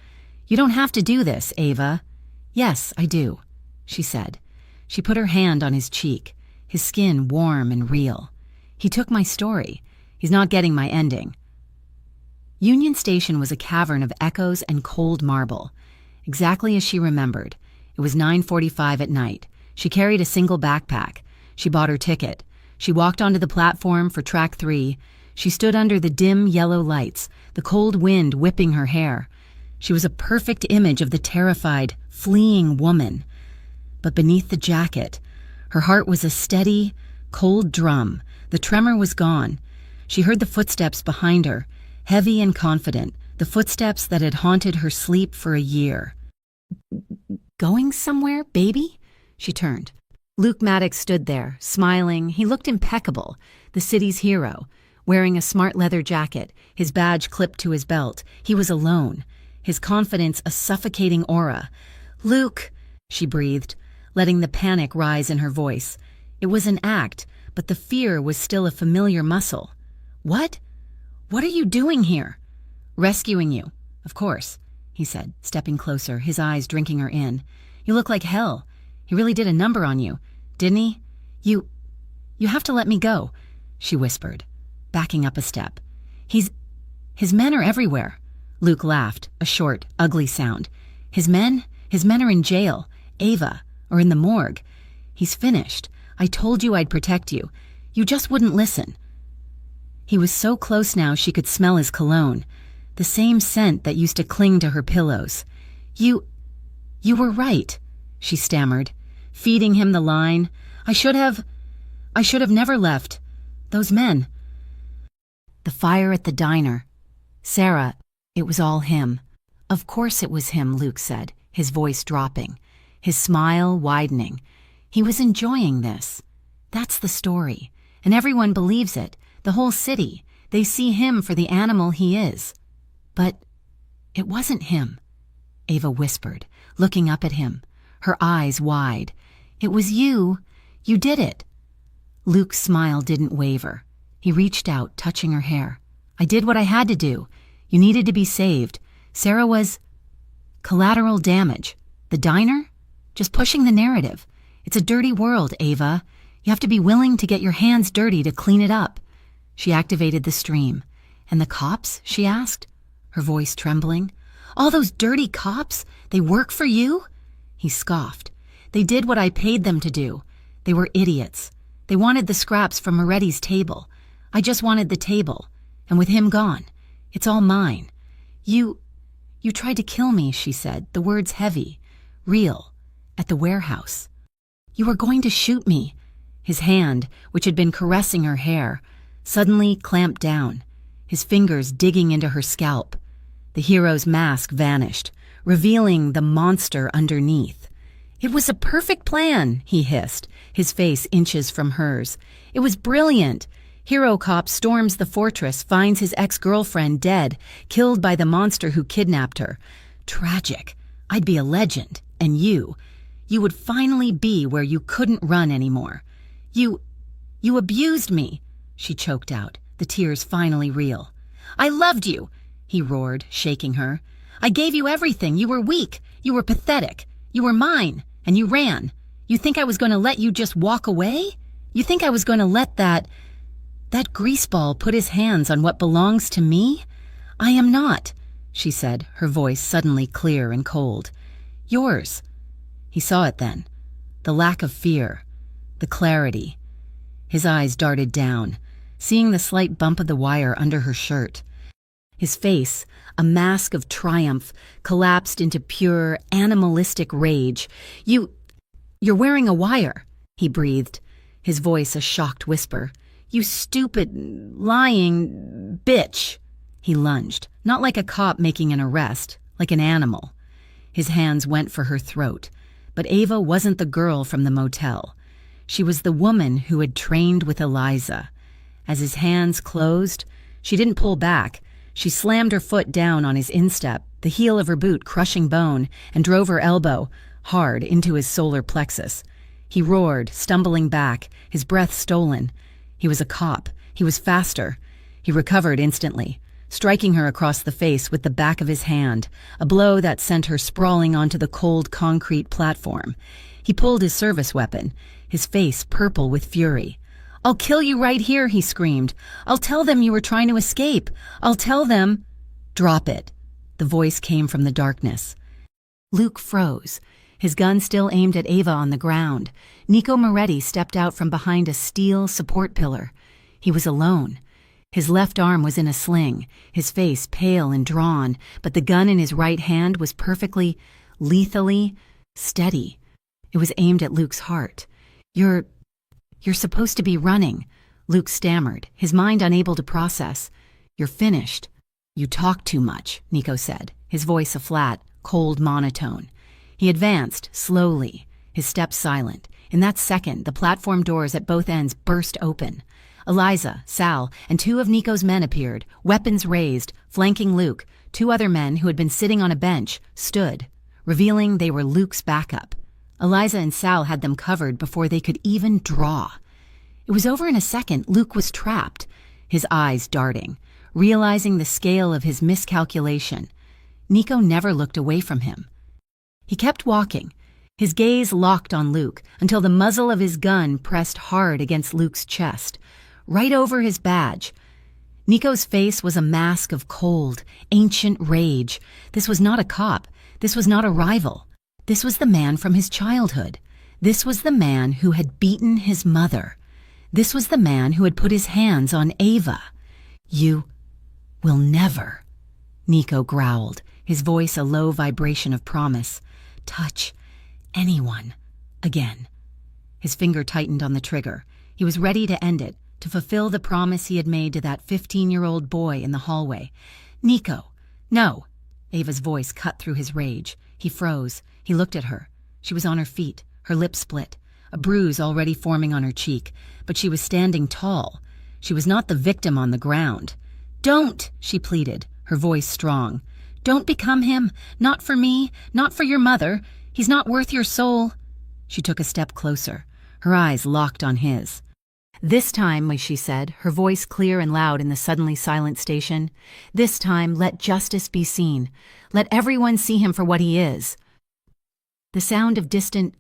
You don't have to do this, Ava. Yes, I do, she said. She put her hand on his cheek, his skin warm and real. He took my story. He's not getting my ending. Union Station was a cavern of echoes and cold marble, exactly as she remembered. It was 9:45 at night. She carried a single backpack. She bought her ticket. She walked onto the platform for track 3. She stood under the dim yellow lights, the cold wind whipping her hair. She was a perfect image of the terrified, fleeing woman. But beneath the jacket, her heart was a steady, cold drum. The tremor was gone. She heard the footsteps behind her, heavy and confident, the footsteps that had haunted her sleep for a year. Going somewhere, baby? She turned. Luke Maddox stood there, smiling. He looked impeccable, the city's hero, wearing a smart leather jacket, his badge clipped to his belt. He was alone, his confidence a suffocating aura. "Luke," she breathed, letting the panic rise in her voice. It was an act, but the fear was still a familiar muscle. "What? What are you doing here?" "Rescuing you, of course," he said, stepping closer, his eyes drinking her in. "You look like hell. He really did a number on you, didn't he? You have to let me go," she whispered, backing up a step. His men are everywhere." Luke laughed, a short, ugly sound. His men are in jail, Ava, or in the morgue. He's finished. I told you I'd protect you. You just wouldn't listen." He was so close now she could smell his cologne, the same scent that used to cling to her pillows. You were right," she stammered, feeding him the line. I should have never left. Those men. The fire at the diner. Sarah, it was all him. Of course it was him, Luke said, his voice dropping, his smile widening. He was enjoying this. That's the story, and everyone believes it, the whole city. They see him for the animal he is. But it wasn't him, Ava whispered, looking up at him, her eyes wide. It was you. You did it. Luke's smile didn't waver. He reached out, touching her hair. I did what I had to do. You needed to be saved. Sarah was collateral damage. The diner? Just pushing the narrative. It's a dirty world, Ava. You have to be willing to get your hands dirty to clean it up. She activated the stream. And the cops? She asked, her voice trembling. All those dirty cops? They work for you? He scoffed. They did what I paid them to do. They were idiots. They wanted the scraps from Moretti's table. I just wanted the table. And with him gone, it's all mine. You tried to kill me, she said, the words heavy, real, at the warehouse. You were going to shoot me. His hand, which had been caressing her hair, suddenly clamped down, his fingers digging into her scalp. The hero's mask vanished, revealing the monster underneath. It was a perfect plan, he hissed, his face inches from hers. It was brilliant. Hero cop storms the fortress, finds his ex-girlfriend dead, killed by the monster who kidnapped her. Tragic. I'd be a legend. And you would finally be where you couldn't run anymore. You abused me, she choked out, the tears finally real. I loved you, he roared, shaking her. I gave you everything. You were weak. You were pathetic. You were mine, and you ran. You think I was going to let you just walk away? You think I was going to let that greaseball put his hands on what belongs to me? I am not, she said, her voice suddenly clear and cold. Yours. He saw it then. The lack of fear. The clarity. His eyes darted down, seeing the slight bump of the wire under her shirt. His face, a mask of triumph, collapsed into pure, animalistic rage. You're wearing a wire, he breathed, his voice a shocked whisper. You stupid, lying bitch. He lunged, not like a cop making an arrest, like an animal. His hands went for her throat, but Ava wasn't the girl from the motel. She was the woman who had trained with Eliza. As his hands closed, she didn't pull back. She slammed her foot down on his instep, the heel of her boot crushing bone, and drove her elbow hard into his solar plexus. He roared, stumbling back, his breath stolen. He was a cop. He was faster. He recovered instantly, striking her across the face with the back of his hand, a blow that sent her sprawling onto the cold concrete platform. He pulled his service weapon, his face purple with fury. "I'll kill you right here," he screamed. "I'll tell them you were trying to escape. I'll tell them—" "Drop it." The voice came from the darkness. Luke froze, his gun still aimed at Ava on the ground. Nico Moretti stepped out from behind a steel support pillar. He was alone. His left arm was in a sling, his face pale and drawn, but the gun in his right hand was perfectly, lethally steady. It was aimed at Luke's heart. You're supposed to be running," Luke stammered, his mind unable to process. "You're finished." "You talk too much," Nico said, his voice a flat, cold monotone. He advanced, slowly, his steps silent. In that second, the platform doors at both ends burst open. Eliza, Sal, and 2 of Nico's men appeared, weapons raised, flanking Luke. 2 other men who had been sitting on a bench stood, revealing they were Luke's backup. Eliza and Sal had them covered before they could even draw. It was over in a second. Luke was trapped, his eyes darting, realizing the scale of his miscalculation. Nico never looked away from him. He kept walking, his gaze locked on Luke, until the muzzle of his gun pressed hard against Luke's chest, right over his badge. Nico's face was a mask of cold, ancient rage. This was not a cop. This was not a rival. This was the man from his childhood. This was the man who had beaten his mother. This was the man who had put his hands on Ava. "You will never," Nico growled, his voice a low vibration of promise, "touch anyone again." His finger tightened on the trigger. He was ready to end it, to fulfill the promise he had made to that 15-year-old boy in the hallway. "Nico, no!" Ava's voice cut through his rage. He froze. He looked at her. She was on her feet, her lips split, a bruise already forming on her cheek, but she was standing tall. She was not the victim on the ground. "Don't!" she pleaded, her voice strong. "Don't become him. Not for me. Not for your mother. He's not worth your soul." She took a step closer, her eyes locked on his. "This time," she said, her voice clear and loud in the suddenly silent station, "this time let justice be seen. Let everyone see him for what he is." The sound of distant,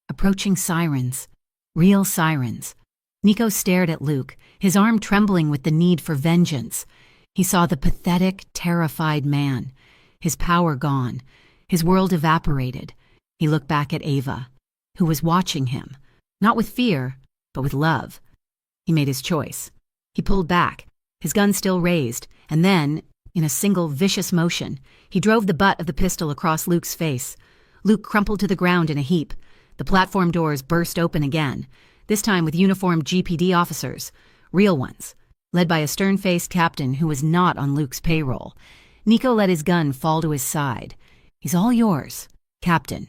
approaching sirens. Real sirens. Nico stared at Luke, his arm trembling with the need for vengeance. He saw the pathetic, terrified man, his power gone, his world evaporated. He looked back at Ava, who was watching him, not with fear, but with love. He made his choice. He pulled back, his gun still raised, and then, in a single vicious motion, he drove the butt of the pistol across Luke's face. Luke crumpled to the ground in a heap. The platform doors burst open again, this time with uniformed GPD officers, real ones, led by a stern-faced captain who was not on Luke's payroll. Nico let his gun fall to his side. "He's all yours, Captain,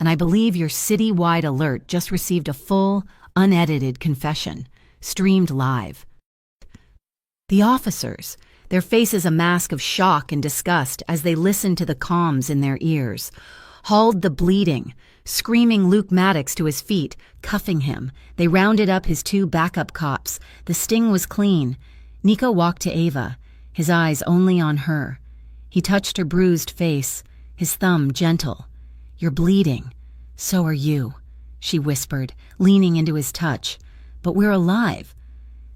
and I believe your city-wide alert just received a full, unedited confession, streamed live." The officers, their faces a mask of shock and disgust as they listened to the comms in their ears, hauled the bleeding, screaming Luke Maddox to his feet, cuffing him. They rounded up his 2 backup cops. The sting was clean. Nico walked to Ava, his eyes only on her. He touched her bruised face, his thumb gentle. "You're bleeding. So are you," she whispered, leaning into his touch. "But we're alive."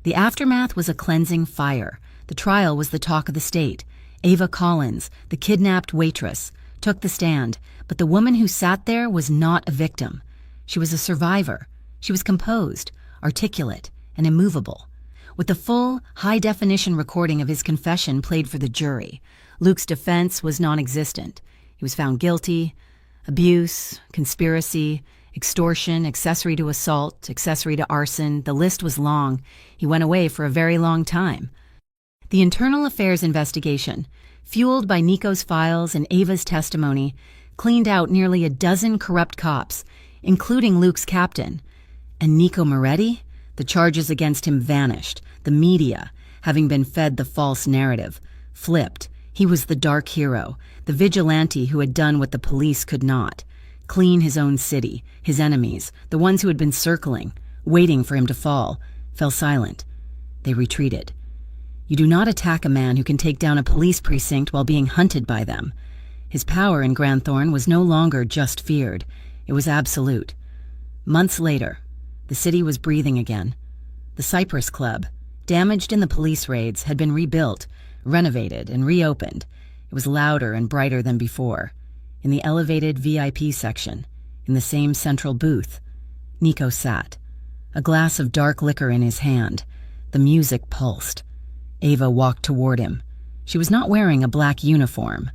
The aftermath was a cleansing fire. The trial was the talk of the state. Ava Collins, the kidnapped waitress, took the stand, but the woman who sat there was not a victim. She was a survivor. She was composed, articulate, and immovable. With the full, high-definition recording of his confession played for the jury, Luke's defense was non-existent. He was found guilty. Abuse, conspiracy, extortion, accessory to assault, accessory to arson, the list was long. He went away for a very long time. The internal affairs investigation, fueled by Nico's files and Ava's testimony, cleaned out nearly a dozen corrupt cops, including Luke's captain. And Nico Moretti? The charges against him vanished. The media, having been fed the false narrative, flipped. He was the dark hero, the vigilante who had done what the police could not. Clean his own city, his enemies, the ones who had been circling, waiting for him to fall, fell silent. They retreated. You do not attack a man who can take down a police precinct while being hunted by them. His power in Granthorne was no longer just feared. It was absolute. Months later, the city was breathing again. The Cypress Club, damaged in the police raids, had been rebuilt, renovated, and reopened. It was louder and brighter than before. In the elevated VIP section, in the same central booth, Nico sat, a glass of dark liquor in his hand. The music pulsed. Ava walked toward him. She was not wearing a black uniform.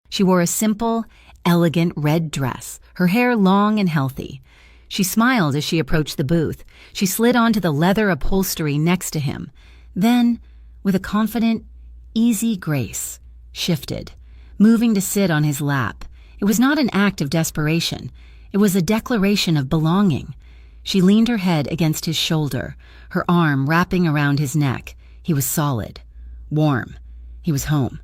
She wore a simple, elegant red dress, her hair long and healthy. She smiled as she approached the booth. She slid onto the leather upholstery next to him. Then, with a confident, easy grace, shifted, moving to sit on his lap. It was not an act of desperation. It was a declaration of belonging. She leaned her head against his shoulder, her arm wrapping around his neck. He was solid, warm. He was home.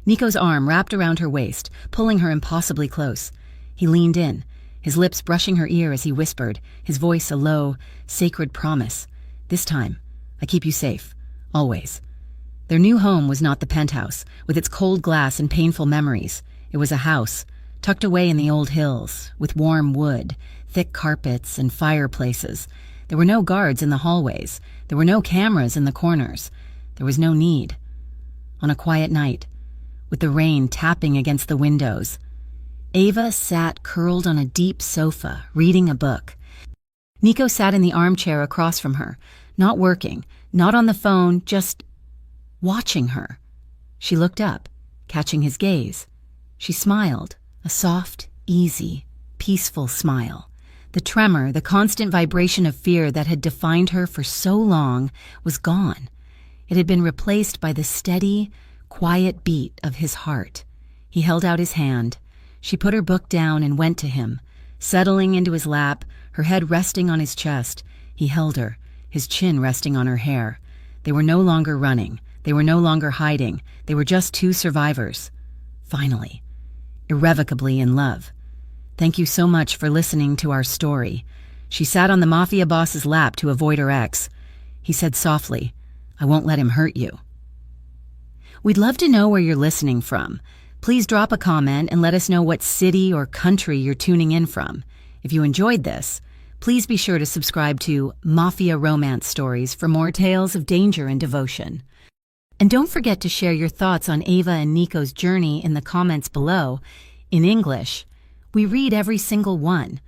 Nico's arm wrapped around her waist, pulling her impossibly close. He leaned in, his lips brushing her ear as he whispered, his voice a low, sacred promise. This time, I keep you safe, always. Their new home was not the penthouse, with its cold glass and painful memories. It was a house, tucked away in the old hills, with warm wood, thick carpets, and fireplaces. There were no guards in the hallways. There were no cameras in the corners. There was no need. On a quiet night, with the rain tapping against the windows, Ava sat curled on a deep sofa, reading a book. Nico sat in the armchair across from her, not working, not on the phone, just watching her. She looked up, catching his gaze. She smiled, a soft, easy, peaceful smile. The tremor, the constant vibration of fear that had defined her for so long was gone. It had been replaced by the steady, quiet beat of his heart. He held out his hand. She put her book down and went to him, settling into his lap, her head resting on his chest. He held her, his chin resting on her hair. They were no longer running. They were no longer hiding. They were just two survivors. Finally, irrevocably in love. Thank you so much for listening to our story. She sat on the Mafia Boss's lap to avoid her ex. He said softly, I won't let him hurt you. We'd love to know where you're listening from. Please drop a comment and let us know what city or country you're tuning in from. If you enjoyed this, please be sure to subscribe to Mafia Romance Stories for more tales of danger and devotion. And don't forget to share your thoughts on Ava and Nico's journey in the comments below. In English, we read every single one.